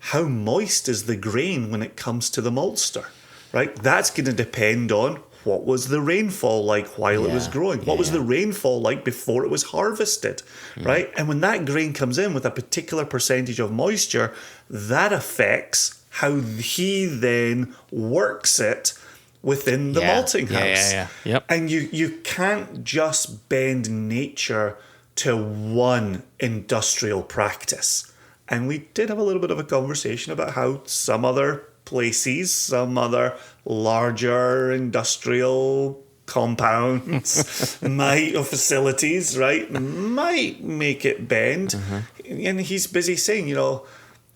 how moist is the grain when it comes to the maltster, right? That's going to depend on what was the rainfall like while it was growing? What was the rainfall like before it was harvested, right? And when that grain comes in with a particular percentage of moisture, that affects how he then works it within the malting house. Yep. And you can't just bend nature to one industrial practice. And we did have a little bit of a conversation about how some other places, some other larger industrial compounds or facilities, right, might make it bend. And he's busy saying,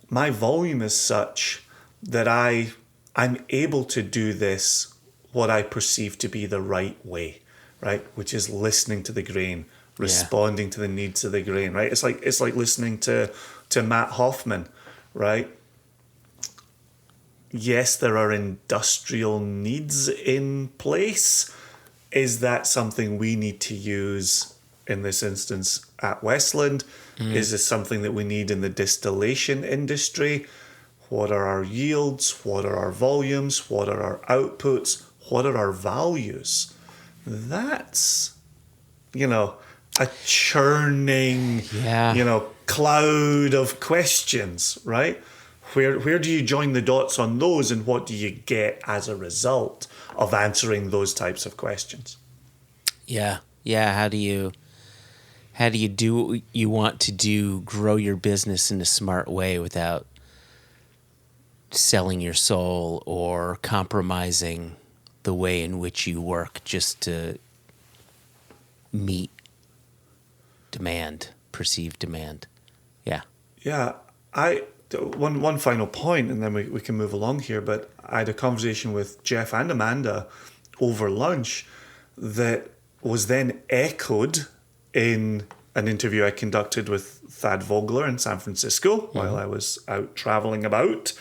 my volume is such that I'm able to do this, what I perceive to be the right way, right, which is listening to the grain, responding to the needs of the grain, right? It's like listening to Matt Hoffman, right? Yes, there are industrial needs in place. Is that something we need to use in this instance at Westland? Is this something that we need in the distillation industry? What are our yields? What are our volumes? What are our outputs? What are our values? That's, a churning, cloud of questions, right? Where do you join the dots on those, and what do you get as a result of answering those types of questions? Yeah. How do you do what you want to do, grow your business in a smart way without selling your soul or compromising the way in which you work just to meet perceived demand? Yeah. One final point, and then we can move along here, but I had a conversation with Jeff and Amanda over lunch that was then echoed in an interview I conducted with Thad Vogler in San Francisco while I was out traveling about.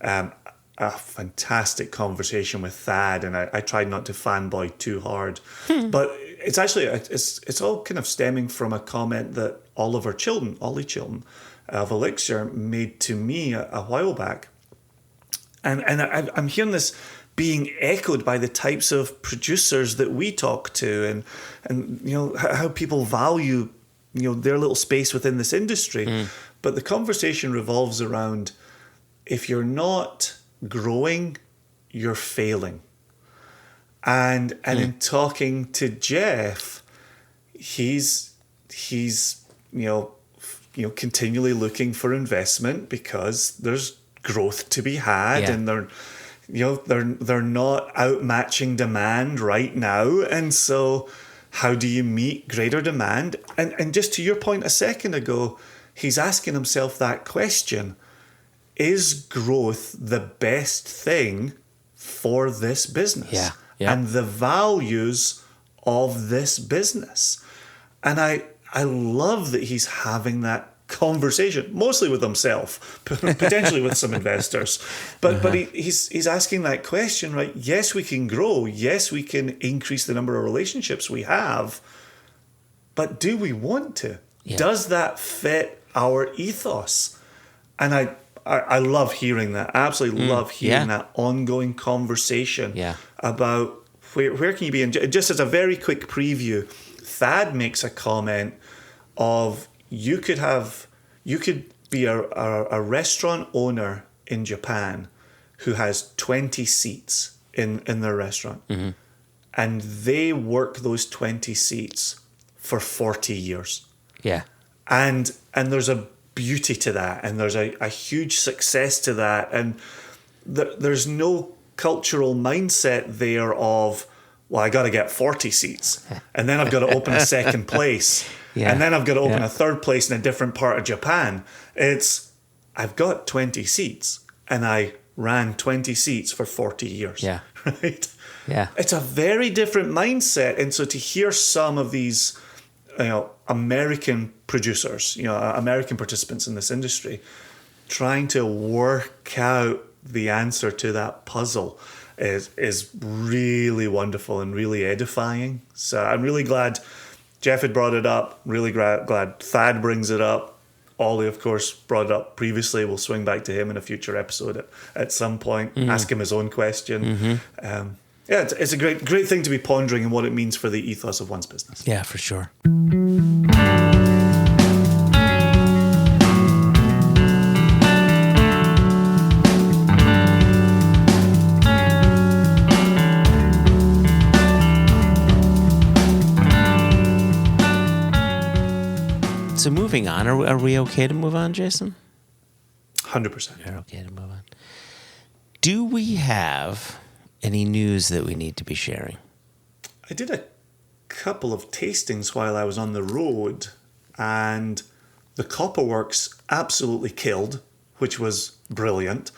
A fantastic conversation with Thad, and I tried not to fanboy too hard. But it's actually it's all kind of stemming from a comment that Ollie Chilton of Elixir made to me a while back, and I'm hearing this being echoed by the types of producers that we talk to, and you know how people value, you know, their little space within this industry. But the conversation revolves around, if you're not growing, you're failing. And in talking to Jeff, he's you know continually looking for investment because there's growth to be had, and they're not outmatching demand right now, and so how do you meet greater demand? And just to your point a second ago, he's asking himself that question: is growth the best thing for this business? Yeah. And the values of this business. And I love that he's having that conversation, mostly with himself, potentially with some investors. But he's asking that question, right? Yes, we can grow. Yes, we can increase the number of relationships we have. But do we want to? Yeah. Does that fit our ethos? And I love hearing that. Absolutely love hearing that ongoing conversation about where can you be. And just as a very quick preview, Thad makes a comment of you could be a restaurant owner in Japan who has 20 seats in their restaurant, and they work those 20 seats for 40 years. Yeah. And there's a beauty to that, and there's a huge success to that, and there's no cultural mindset there of, well, I got to get 40 seats, and then I've got to open a second place, and then I've got to open a third place in a different part of Japan. It's, I've got 20 seats, and I ran 20 seats for 40 years. Yeah. Right? Yeah. It's a very different mindset, and so to hear some of these, you know, American producers, you know, American participants in this industry, trying to work out the answer to that puzzle is really wonderful and really edifying. So I'm really glad Jeff had brought it up. Really glad Thad brings it up. Ollie, of course, brought it up previously. We'll swing back to him in a future episode at some point. Ask him his own question. It's a great thing to be pondering and what it means for the ethos of one's business. Yeah, for sure. So moving on, are we okay to move on, Jason? 100%. You're okay to move on. Do we have any news that we need to be sharing? I did a couple of tastings while I was on the road, and the Copperworks absolutely killed, which was brilliant.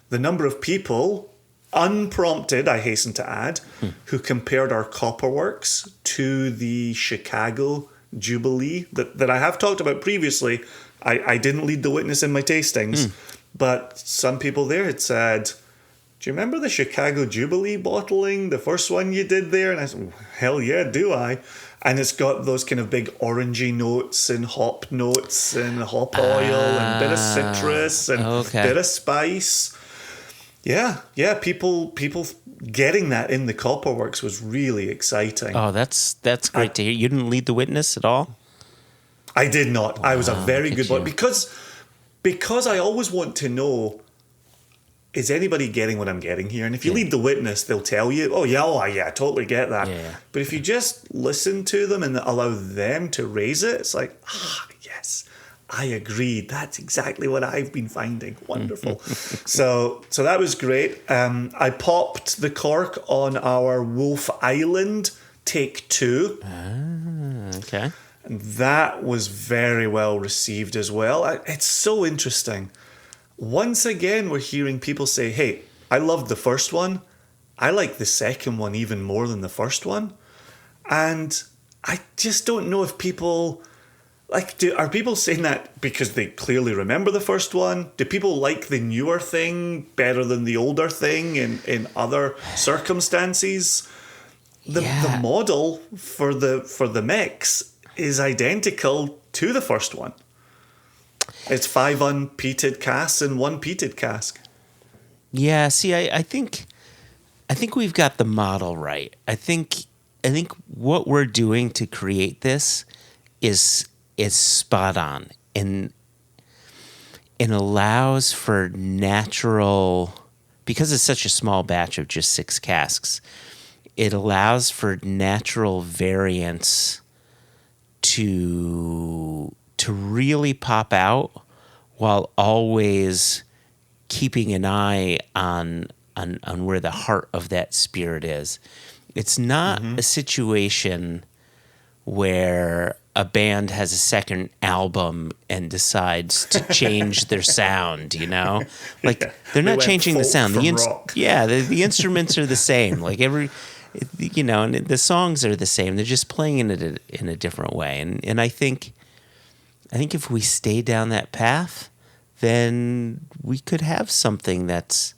The number of people, unprompted, I hasten to add, who compared our Copperworks to the Chicago Jubilee that I have talked about previously. I didn't lead the witness in my tastings, but some people there had said, do you remember the Chicago Jubilee bottling, the first one you did there? And I said, hell yeah, do I? And it's got those kind of big orangey notes and hop notes and hop oil and bit of citrus and bit of spice. Yeah, people getting that in the Copperworks was really exciting. Oh, that's great to hear. You didn't lead the witness at all? I did not. Wow, I was a very good you. one because I always want to know, is anybody getting what I'm getting here? And if you lead the witness, they'll tell you, oh yeah, I totally get that. Yeah. But if you just listen to them and allow them to raise it, it's like, yes, I agree. That's exactly what I've been finding. Wonderful. So that was great. I popped the cork on our Wolf Island Take 2. Okay. And that was very well received as well. It's so interesting. Once again, we're hearing people say, hey, I loved the first one. I like the second one even more than the first one. And I just don't know if people... are people saying that because they clearly remember the first one? Do people like the newer thing better than the older thing in other circumstances? the model for the mix is identical to the first one. It's 5 unpeated casks and 1 peated cask. Yeah, see, I think we've got the model right. I think what we're doing to create this is spot on and allows for natural, because it's such a small batch of just 6 casks, it allows for natural variance to really pop out while always keeping an eye on where the heart of that spirit is. It's not a situation where a band has a second album and decides to change their sound, you know? Like, they're not changing the sound. The instruments are the same. Like, and the songs are the same. They're just playing it in a different way. And I think if we stay down that path, then we could have something that's,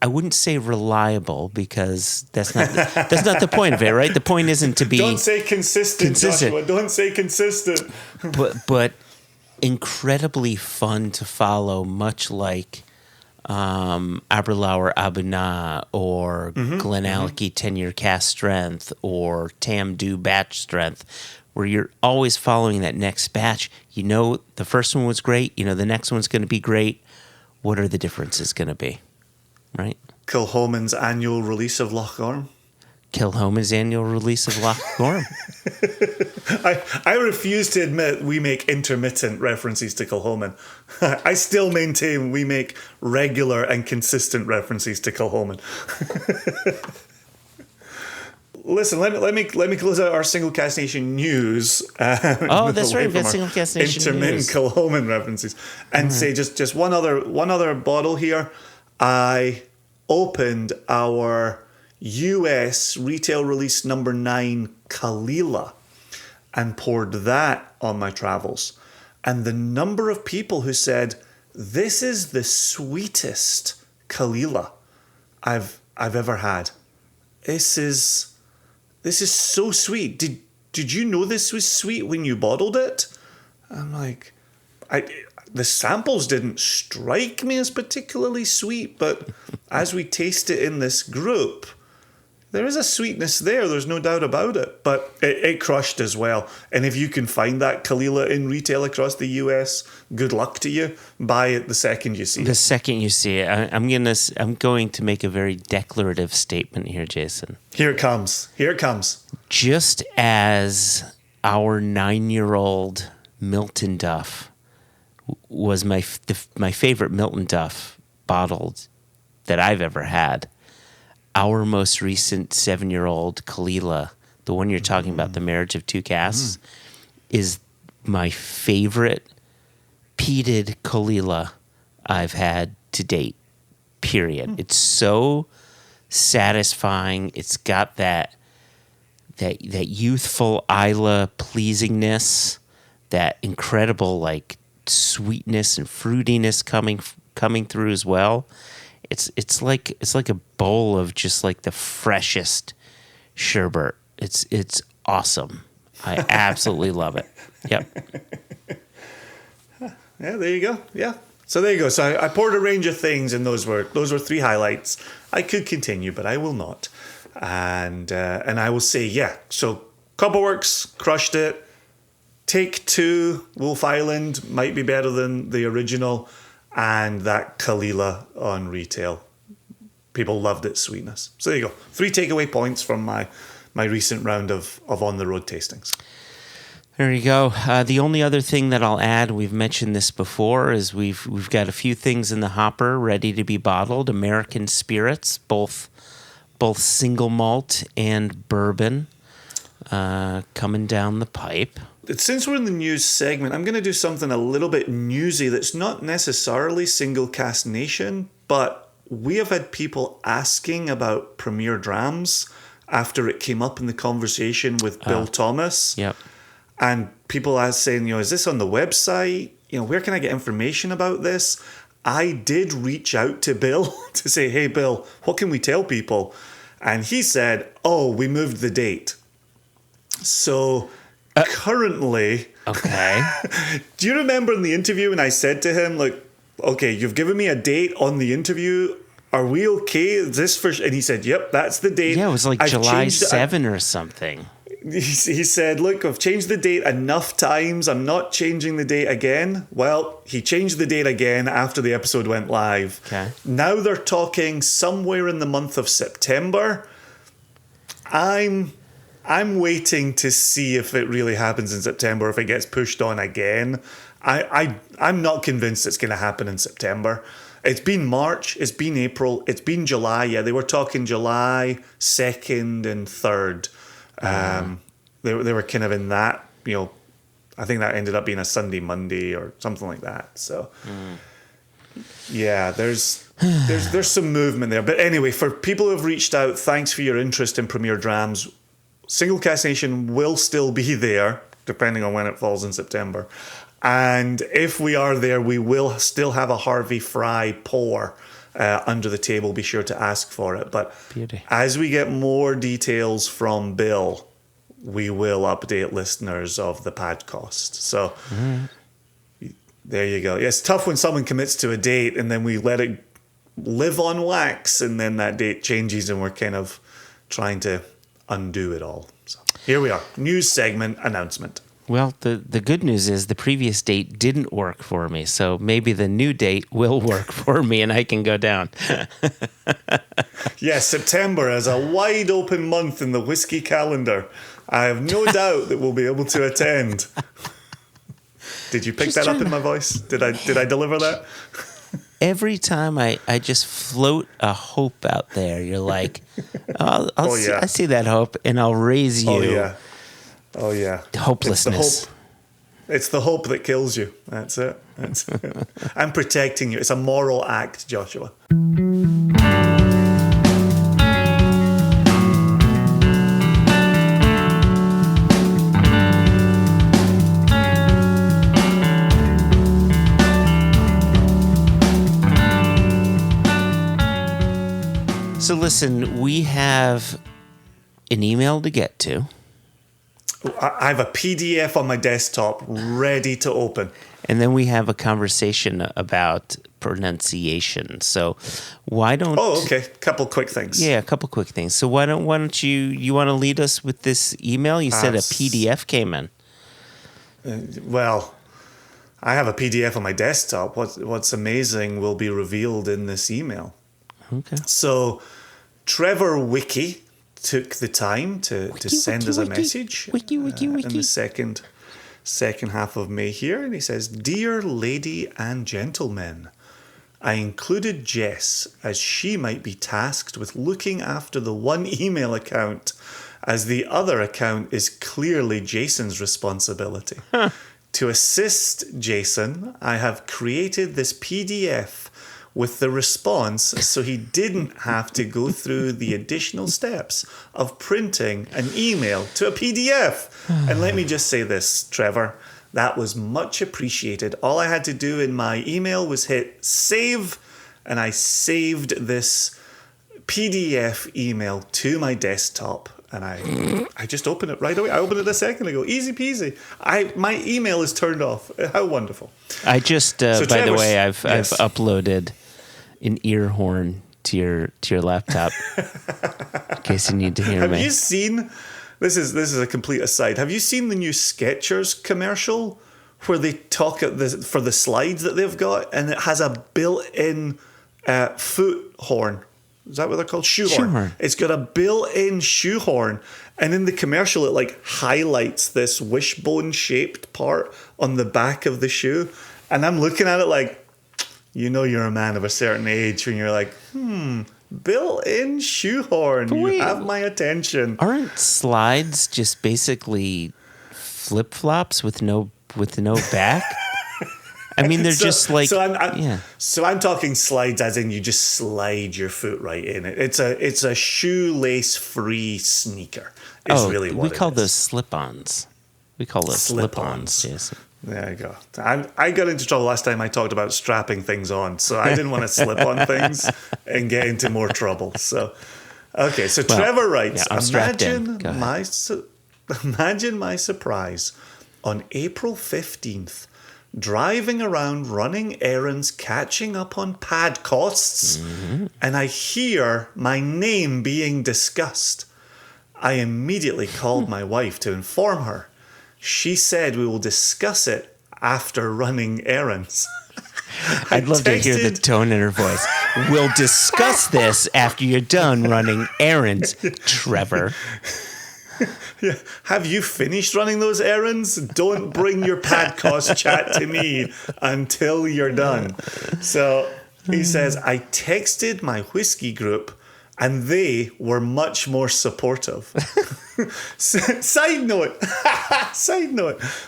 I wouldn't say reliable, because that's not the point of it, right? The point isn't to be. Don't say consistent, Joshua. Don't say consistent. but incredibly fun to follow, much like Aberlour Abuna or Glenallachie 10-year cast strength or Tamdhu batch strength, where you're always following that next batch. You know the first one was great. You know the next one's going to be great. What are the differences going to be? Right. Kilchoman's annual release of Loch Gorm. Kilchoman's annual release of Loch Gorm. I refuse to admit we make intermittent references to Kilchoman. I still maintain we make regular and consistent references to Kilchoman. Listen, let me close out our Single Cast Nation news. That's right. We've got Single Cast Nation intermittent news. Kilchoman references, and say just one other bottle here. I opened our US retail release number 9 Kalila and poured that on my travels. And the number of people who said, this is the sweetest Kalila I've ever had. This is so sweet. Did you know this was sweet when you bottled it? I'm like, the samples didn't strike me as particularly sweet, but as we taste it in this group, there is a sweetness there. There's no doubt about it. But it crushed as well. And if you can find that Kalila in retail across the US, good luck to you. Buy it the second you see it. The second you see it. I'm going to make a very declarative statement here, Jason. Here it comes. Just as our 9-year-old Milton Duff was my favorite Milton Duff bottled that I've ever had, our most recent 7-year-old Kalila, the one you're talking about, the Marriage of Two Casks, is my favorite peated Kalila I've had to date, period. It's so satisfying. It's got that youthful Isla pleasingness, that incredible sweetness and fruitiness coming through as well. It's like a bowl of just the freshest sherbet. It's awesome. I absolutely love it. Yep. Yeah, there you go. Yeah. So there you go. So I poured a range of things, and those were 3 highlights. I could continue, but I will not. And I will say, yeah. So Copperworks crushed it. Take 2, Wolf Island might be better than the original, and that Kalila on retail. People loved its sweetness. So there you go. 3 takeaway points from my recent round of on the road tastings. There you go. The only other thing that I'll add, we've mentioned this before, is we've got a few things in the hopper ready to be bottled. American spirits, both single malt and bourbon, coming down the pipe. Since we're in the news segment, I'm going to do something a little bit newsy that's not necessarily Single Cast Nation, but we have had people asking about Premier Drams after it came up in the conversation with Bill Thomas. Yep. And people are saying, is this on the website? Where can I get information about this? I did reach out to Bill to say, hey, Bill, what can we tell people? And he said, "Oh, we moved the date." So currently, Okay. do you remember in the interview when I said to him, like, "Okay, you've given me a date on the interview. Are we okay? Is this for?" And he said, "Yep, that's the date." Yeah, it was like I've July changed it. 7 or something. He said, "Look, I've changed the date enough times. I'm not changing the date again." Well, he changed the date again after the episode went live. Okay. Now they're talking somewhere in the month of September. I'm waiting to see if it really happens in September, if it gets pushed on again. I'm not convinced it's going to happen in September. It's been March, it's been April, it's been July. Yeah, they were talking July 2nd and 3rd. They were kind of in that, I think that ended up being a Sunday, Monday or something like that. So, yeah, there's some movement there. But anyway, for people who have reached out, thanks for your interest in Premier Drams. Single Cask Nation will still be there, depending on when it falls in September. And if we are there, we will still have a Harvey Fry pour under the table. Be sure to ask for it. But Beauty. as we get more details from Bill, we will update listeners of the pad cost. So there you go. It's tough when someone commits to a date and then we let it live on wax and then that date changes and we're kind of trying to undo it all. So here we are. News segment announcement. Well, the good news is the previous date didn't work for me, so maybe the new date will work for me and I can go down. Yes, September is a wide open month in the whiskey calendar. I have no doubt that we'll be able to attend. Did you pick Just that up trying in my voice? Did I deliver that? Every time I just float a hope out there, you're like, I see that hope and I'll raise you. Oh yeah. Hopelessness. It's the hope that kills you. That's it. I'm protecting you. It's a moral act, Joshua. So listen, we have an email to get to. I have a PDF on my desktop ready to open. And then we have a conversation about pronunciation. So why don't... Oh, okay. Couple quick things. Yeah, a couple quick things. So why don't you want to lead us with this email? You said a PDF came in. Well, I have a PDF on my desktop. What's amazing will be revealed in this email. Okay. So Trevor Wiki took the time to send us a message Wiki. in the second half of May here. And he says, "Dear lady and gentlemen, I included Jess as she might be tasked with looking after the one email account, as the other account is clearly Jason's responsibility. To assist Jason, I have created this PDF with the response so he didn't have to go through the additional steps of printing an email to a PDF. And let me just say this, Trevor, that was much appreciated. All I had to do in my email was hit save, and I saved this PDF email to my desktop. And I just opened it right away. I opened it a second ago. Easy peasy. My email is turned off. How wonderful. I just, by the way, I've yes. uploaded an ear horn to your laptop in case you need to hear me. Have you seen, this is a complete aside, have you seen the new Skechers commercial where they talk for the slides that they've got, and it has a built-in foot horn? Is that what they're called? Shoehorn. It's got a built-in shoehorn, and in the commercial it like highlights this wishbone-shaped part on the back of the shoe, and I'm looking at it like, you're a man of a certain age when you're like, built-in shoehorn. Wait, you have my attention. Aren't slides just basically flip-flops with no back? I mean, they're just like... So I'm talking slides as in you just slide your foot right in it. It's a shoelace-free sneaker. Really what we call those slip-ons. We call those slip-ons, Jason. There you go. I got into trouble last time I talked about strapping things on, so I didn't want to slip on things and get into more trouble. So Okay, so Trevor writes, I'm strapped in. imagine my surprise on April 15th, driving around running errands, catching up on pad costs, and I hear my name being discussed. I immediately called my wife to inform her. She said we will discuss it after running errands. I'd love to hear the tone in her voice. We'll discuss this after you're done running errands, Trevor. Yeah. Have you finished running those errands? Don't bring your pad cost chat to me until you're done. So he says, I texted my whiskey group and they were much more supportive. Side note,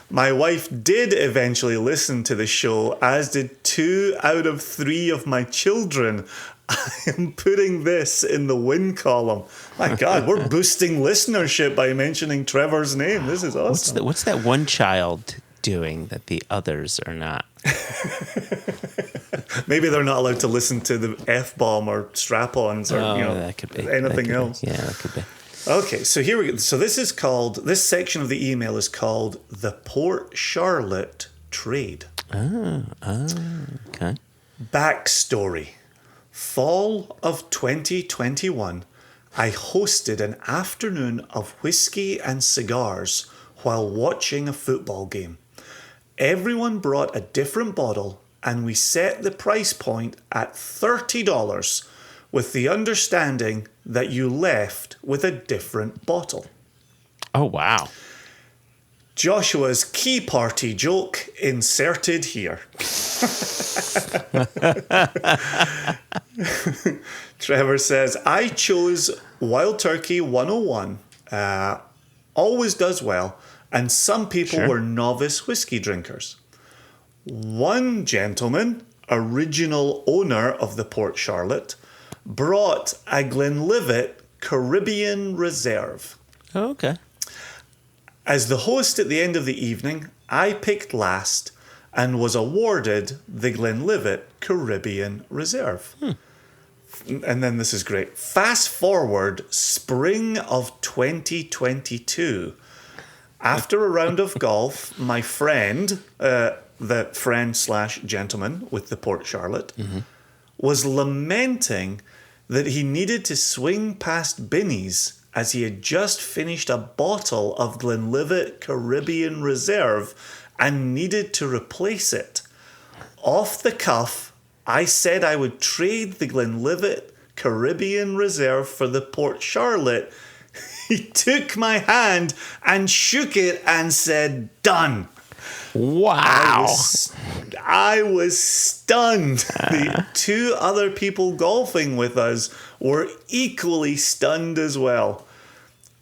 my wife did eventually listen to the show, as did 2 out of 3 of my children. I am putting this in the win column. My God, we're boosting listenership by mentioning Trevor's name. This is awesome. What's that one child doing that the others are not? Maybe they're not allowed to listen to the F-bomb or strap-ons or that could be. anything else. Yeah, that could be. Okay, so here we go. So this section of the email is called the Port Charlotte Trade. Okay. Backstory. Fall of 2021, I hosted an afternoon of whiskey and cigars while watching a football game. Everyone brought a different bottle and we set the price point at $30 with the understanding that you left with a different bottle. Oh, wow. Joshua's key party joke inserted here. Trevor says, I chose Wild Turkey 101. Always does well. And some people were novice whiskey drinkers. One gentleman, original owner of the Port Charlotte, brought a Glenlivet Caribbean Reserve. Oh, okay. As the host at the end of the evening, I picked last and was awarded the Glenlivet Caribbean Reserve. And then this is great. Fast forward spring of 2022. After a round of golf, my friend, the friend/gentleman with the Port Charlotte, was lamenting that he needed to swing past Binny's as he had just finished a bottle of Glenlivet Caribbean Reserve and needed to replace it. Off the cuff, I said I would trade the Glenlivet Caribbean Reserve for the Port Charlotte. He took my hand and shook it and said, done. Wow. I was stunned. The 2 other people golfing with us were equally stunned as well.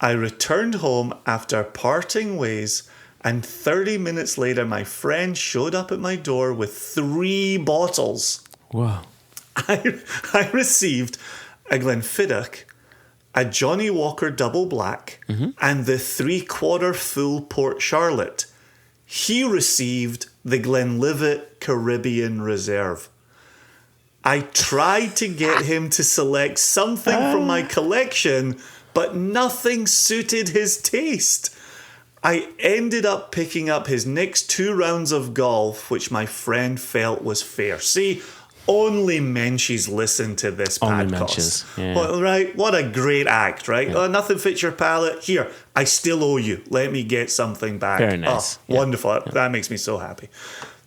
I returned home after parting ways, and 30 minutes later, my friend showed up at my door with 3 bottles. Wow. I received a Glenfiddich, a Johnny Walker Double Black, and the 3/4 full Port Charlotte. He received the Glenlivet Caribbean Reserve. I tried to get him to select something from my collection, but nothing suited his taste. I ended up picking up his next 2 rounds of golf, which my friend felt was fair. See, only Menchies listen to this podcast. Only Menchies, yeah. Well, right? What a great act, right? Yeah. Oh, nothing fits your palate. Here, I still owe you. Let me get something back. Very nice. Oh, wonderful. Yeah. That makes me so happy.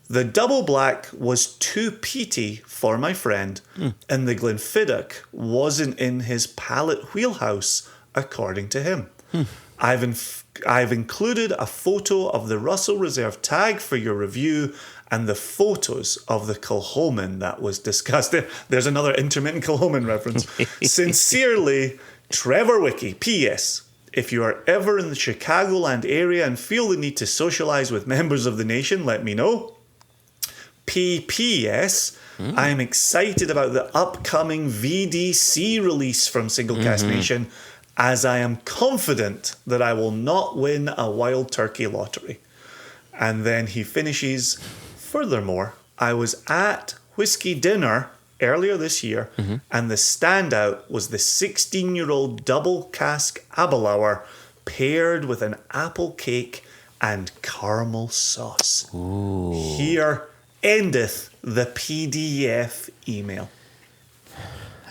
The Double Black was too peaty for my friend, and the Glenfiddich wasn't in his palate wheelhouse, according to him. I've included a photo of the Russell Reserve tag for your review and the photos of the Kilchoman that was discussed. There's another intermittent Kilchoman reference. Sincerely, Trevor Wiki. P.S. If you are ever in the Chicagoland area and feel the need to socialize with members of the nation, let me know. P.P.S. I am excited about the upcoming VDC release from Single Cask Nation, as I am confident that I will not win a Wild Turkey lottery. And then he finishes, furthermore, I was at whiskey dinner earlier this year, and the standout was the 16-year-old double cask Aberlour paired with an apple cake and caramel sauce. Ooh. Here endeth the PDF email.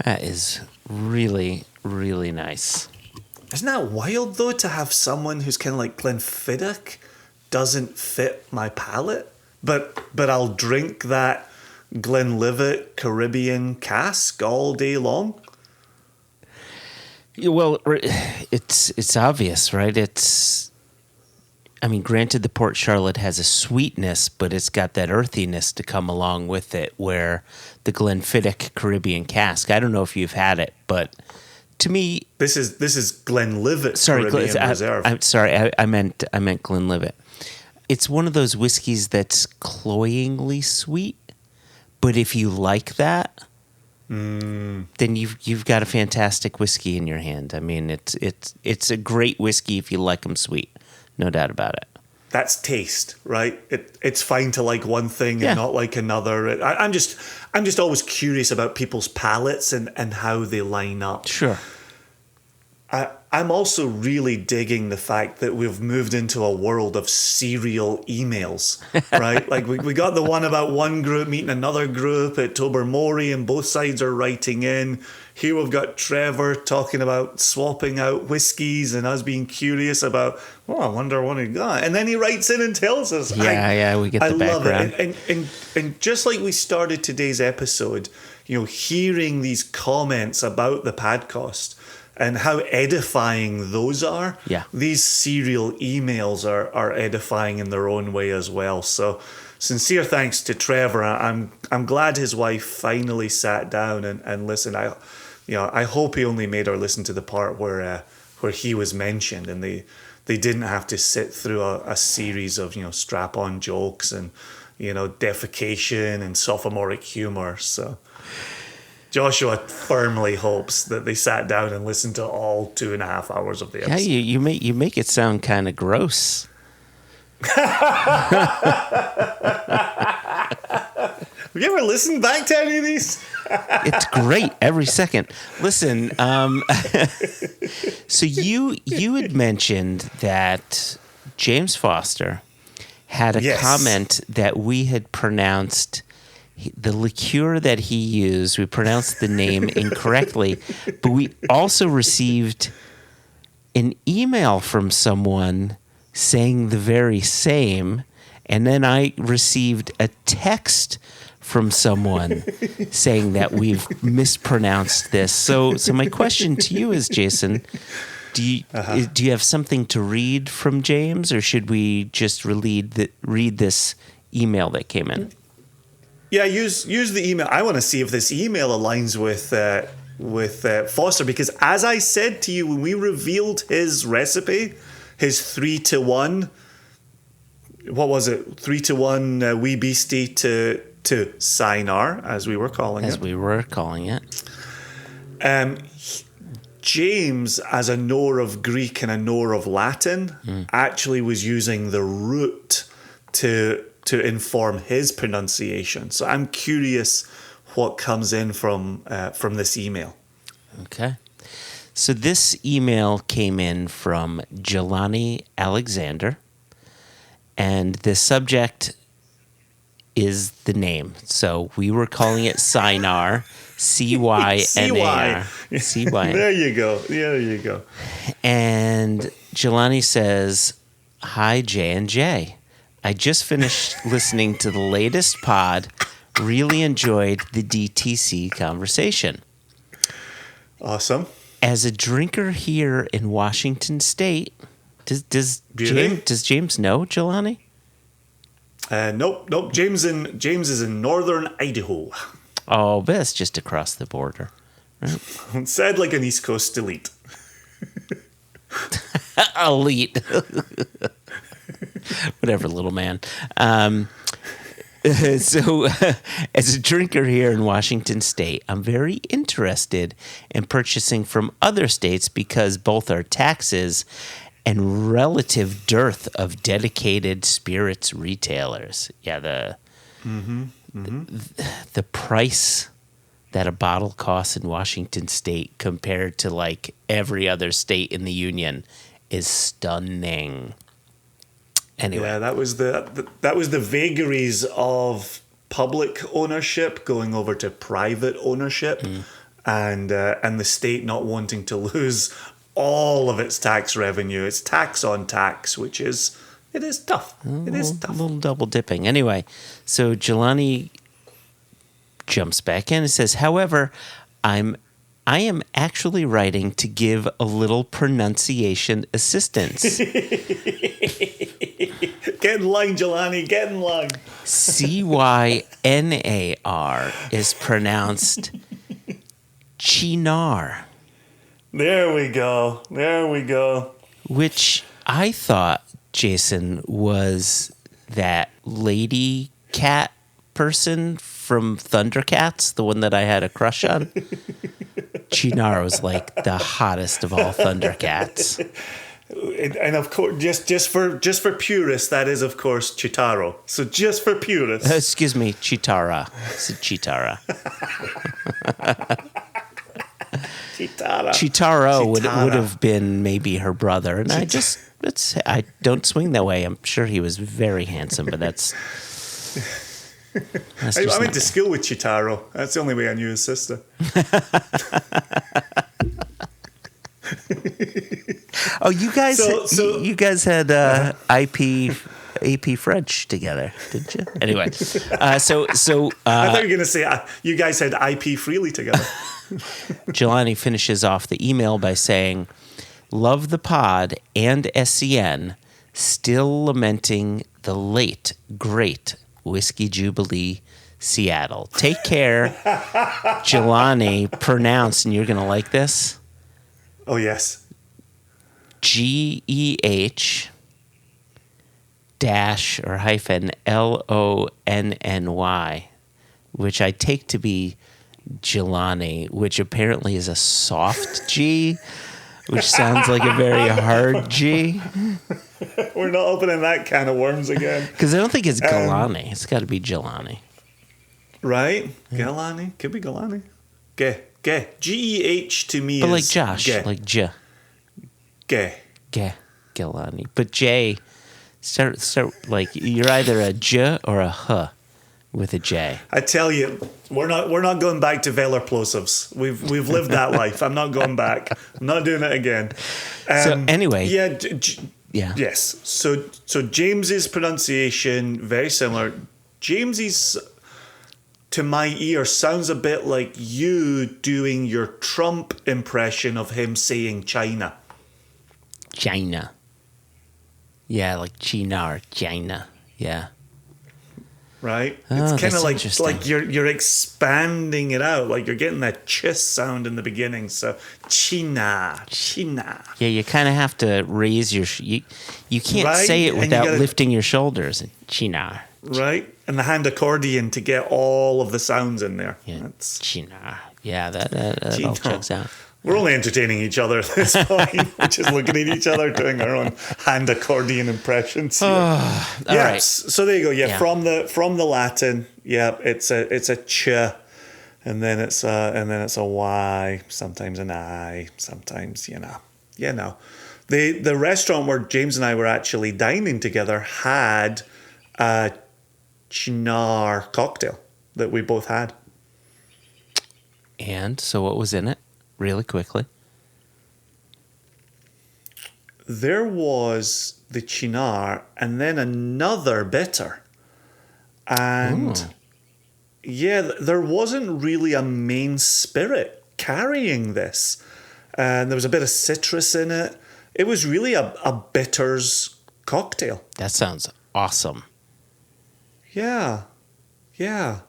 That is really, really nice. Isn't that wild, though, to have someone who's kind of like Glenfiddich doesn't fit my palate, but I'll drink that Glenlivet Caribbean cask all day long? Well, it's obvious, right? Granted, the Port Charlotte has a sweetness, but it's got that earthiness to come along with it, where the Glenfiddich Caribbean cask, I don't know if you've had it, but to me... This is Glenlivet Caribbean Reserve. I'm sorry, I meant Glenlivet. It's one of those whiskeys that's cloyingly sweet, but if you like that, then you've got a fantastic whiskey in your hand. I mean, it's a great whiskey if you like them sweet. No doubt about it. That's taste, right? It's fine to like one thing and not like another. I'm just always curious about people's palates and how they line up. Sure. I'm also really digging the fact that we've moved into a world of serial emails, right? Like we got the one about one group meeting another group at Tobermory and both sides are writing in. Here we've got Trevor talking about swapping out whiskies and us being curious about, I wonder what he got. And then he writes in and tells us. We get the background. I love it. And just like we started today's episode, hearing these comments about the podcast and how edifying those are. Yeah. These serial emails are edifying in their own way as well. So sincere thanks to Trevor. I'm glad his wife finally sat down and listened. I hope he only made her listen to the part where he was mentioned and they didn't have to sit through a series of strap-on jokes and defecation and sophomoric humor. So Joshua firmly hopes that they sat down and listened to all 2.5 hours of the episode. Yeah, you make it sound kind of gross. Have you ever listened back to any of these? It's great every second. Listen, so you had mentioned that James Foster had a comment that we had pronounced the liqueur that he used. We pronounced the name incorrectly, but we also received an email from someone saying the very same, and then I received a text from someone saying that we've mispronounced this. So my question to you is, Jason, do you have something to read from James, or should we just read this email that came in? Yeah, use the email. I want to see if this email aligns with Foster, because as I said to you when we revealed his recipe, his 3-to-1, what was it? 3-to-1 wee beastie to Sinar, as we were calling it. James, as a knower of Greek and a knower of Latin, actually was using the root to inform his pronunciation. So I'm curious what comes in from this email. Okay. So this email came in from Jelani Alexander, and the subject is the name. So we were calling it Sinar, C-Y-N-A-R. C-Y. There you go. And Jelani says, "Hi, J&J. I just finished listening to the latest pod. Really enjoyed the DTC conversation. Awesome. As a drinker here in Washington State, does James know Jelani? Nope. James is in northern Idaho. Oh, but that's just across the border. Right? Said like an East Coast elite. Elite. Whatever, little man. So, as a drinker here in Washington State, I'm very interested in purchasing from other states because both our taxes and relative dearth of dedicated spirits retailers. Yeah, the price that a bottle costs in Washington State compared to like every other state in the union is stunning. Anyway, Yeah, that was the vagaries of public ownership going over to private ownership, and the state not wanting to lose all of its tax revenue. It's tax on tax, which is tough. It is tough. A little double dipping. Anyway, so Jelani jumps back in and says, "However, I am actually writing to give a little pronunciation assistance." Get in line, Jelani. Get in line. Cynar is pronounced Chinar, There we go. There we go. which I thought, Jason, was that lady cat person from Thundercats, the one that I had a crush on. Chinar was like the hottest of all Thundercats. And of course, just for purists, that is of course Chitaro. So just for purists, Excuse me, Chitara. It's a Chitara. Chitaro would have been maybe her brother, and I don't swing that way. I'm sure he was very handsome, but that's I went to school with Chitaro. That's the only way I knew his sister. Oh, you guys! So you guys had AP French together, didn't you? Anyway, I thought you were going to say you guys had IP freely together. Jelani finishes off the email by saying, "Love the pod and SCN. Still lamenting the late great Whiskey Jubilee, Seattle. Take care, Jelani." Pronounced, and you're going to like this. Oh yes. GEH dash or hyphen LONNY, which I take to be Jelani, which apparently is a soft G, which sounds like a very hard G. We're not opening that can of worms again. Because I don't think it's Galani. It's got to be Jelani. Right? Galani? Could be Galani. Ge. GEH to me But is like Josh, ge. like J. Ge. Galani. But J, start like you're either a J or a H with a J. I tell you, we're not going back to Velar plosives. We've lived that life. I'm not going back. I'm not doing it again. So anyway, yeah. yeah. Yes. So James's pronunciation very similar. James's, to my ear, sounds a bit like you doing your Trump impression of him saying China. China. Yeah, like Chinar, China. Yeah. Right? Oh, It's kind of that's like you're expanding it out, like you're getting that ch sound in the beginning. So China. Yeah, you kind of have to raise your... you can't Right? say it And without you gotta- lifting your shoulders. Chinar. Right? And the hand accordion to get all of the sounds in there. Yeah, That's, Chinar. Yeah, that all Chino. checks out. we're only entertaining each other at this point. We're just looking at each other, doing our own hand accordion impressions. All right. So there you go. Yeah, Yeah. from the Latin. Yeah, it's a ch, and then it's a y. Sometimes an I. Sometimes The restaurant where James and I were actually dining together had a Chinar cocktail that we both had. And so what was in it? Really quickly. There was the Chinar and then another bitter. And yeah, there wasn't really a main spirit carrying this. And there was a bit of citrus in it. It was really a bitters cocktail. That sounds awesome. Yeah. Yeah,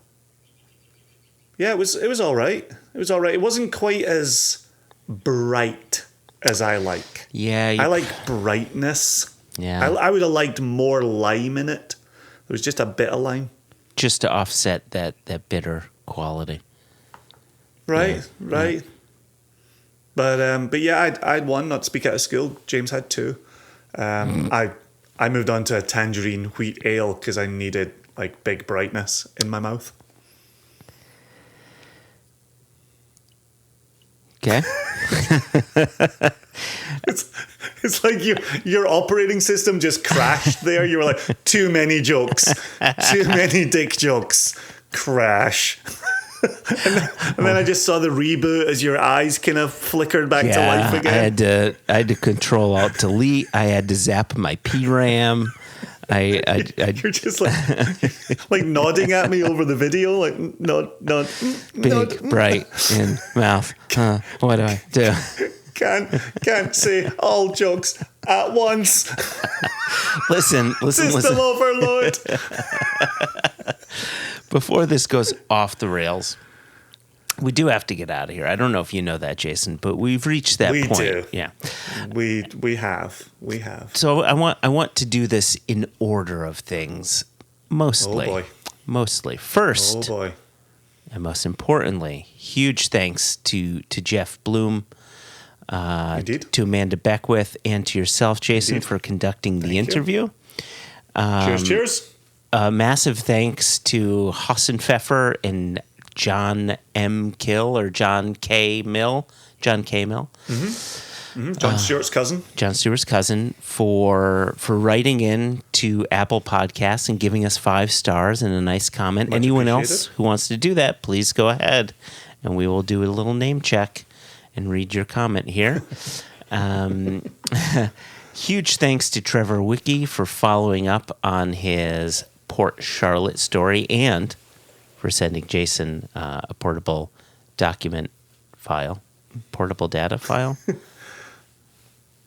it was all right. It was all right. It wasn't quite as bright as I like. Yeah. I like brightness. Yeah. I would have liked more lime in it. There was just a bit of lime. Just to offset that bitter quality. Right, Yeah, right. But yeah, I'd one, not to speak out of school. James had two. I moved on to a tangerine wheat ale because I needed like big brightness in my mouth. Okay. It's like your operating system just crashed there. You were like, too many jokes, too many dick jokes, crash. and then I just saw the reboot as your eyes kind of flickered back to life again. I had to control alt delete. I had to zap my PRAM. You're just like nodding at me over the video, like nod, big, bright in mouth. What do I do? Can't say all jokes at once. Listen. System overload. Before this goes off the rails, we do have to get out of here. I don't know if you know that, Jason, but we've reached that point. We do. Yeah. We have. So I want to do this in order of things, mostly. Oh boy. Mostly. First. Oh boy. And most importantly, huge thanks to Jeff Bloem, to Amanda Beckwith, and to yourself, Jason, for conducting the interview. Cheers. Massive thanks to Hassan Pfeffer and John M. Kill or John K. Mill. John K. Mill. Mm-hmm. John Stewart's cousin. John Stewart's cousin for writing in to Apple Podcasts and giving us 5 stars and a nice comment. Much Anyone appreciated. else who wants to do that, please go ahead, and we will do a little name check and read your comment here. Huge thanks to Trevor Wiki for following up on his Port Charlotte story and for sending Jason a portable data file.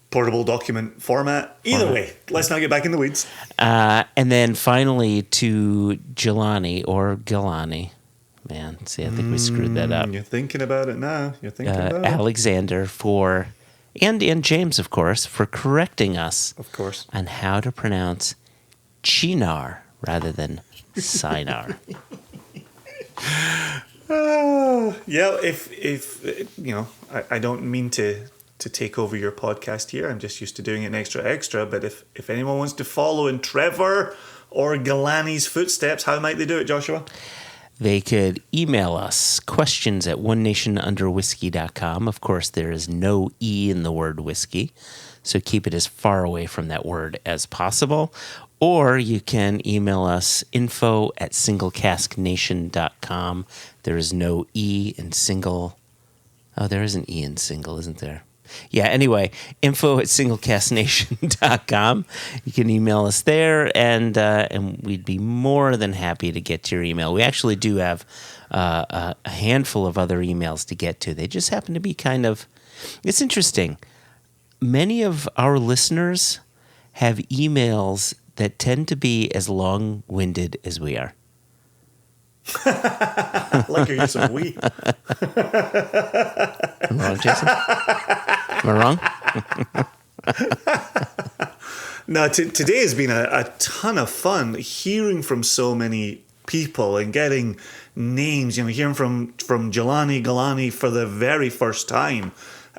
Portable document format. Either way, let's not get back in the weeds. And then finally to Jelani or Gilani. Man, see, I think we screwed that up. You're thinking about it now. Alexander and James, of course, for correcting us. Of course. On how to pronounce Chinar rather than Sinar. Yeah, if you know, I don't mean to take over your podcast here. I'm just used to doing it extra. But if anyone wants to follow in Trevor or Galani's footsteps, how might they do it, Joshua? They could email us questions at onenationunderwhiskey.com. Of course, there is no E in the word whiskey, so keep it as far away from that word as possible. Or you can email us info@singlecasknation.com. There is no E in single. Oh, there is an E in single, isn't there? Yeah, anyway, info@singlecasknation.com. You can email us there, and we'd be more than happy to get to your email. We actually do have a handful of other emails to get to. They just happen to be kind of... It's interesting. Many of our listeners have emails that tend to be as long-winded as we are. Like your use of we. I'm wrong, Jason? Am I wrong? No, today has been a ton of fun hearing from so many people and getting names. You know, hearing from Jelani Galani for the very first time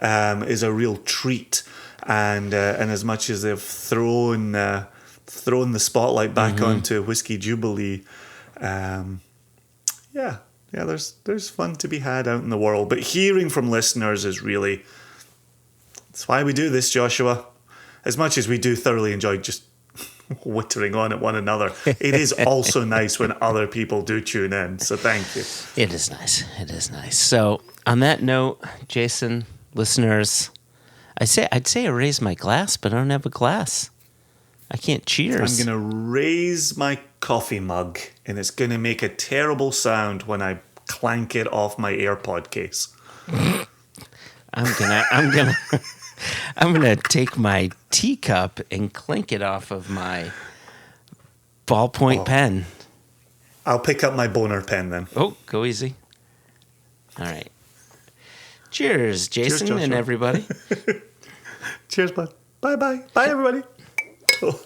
is a real treat. And as much as they've thrown the spotlight back onto Whiskey Jubilee, yeah, there's fun to be had out in the world. But hearing from listeners is really, that's why we do this, Joshua. As much as we do thoroughly enjoy just whittering on at one another, it is also nice when other people do tune in. So thank you. It is nice. It is nice. So on that note, Jason, listeners, I'd say I raise my glass, but I don't have a glass. I can't cheers. I'm going to raise my coffee mug, and it's going to make a terrible sound when I clank it off my AirPod case. I'm gonna take my teacup and clink it off of my ballpoint pen. I'll pick up my boner pen then. Oh, go easy. All right. Cheers, Jason. Cheers, and everybody. Cheers, bud. Bye-bye. Bye, everybody. Oh.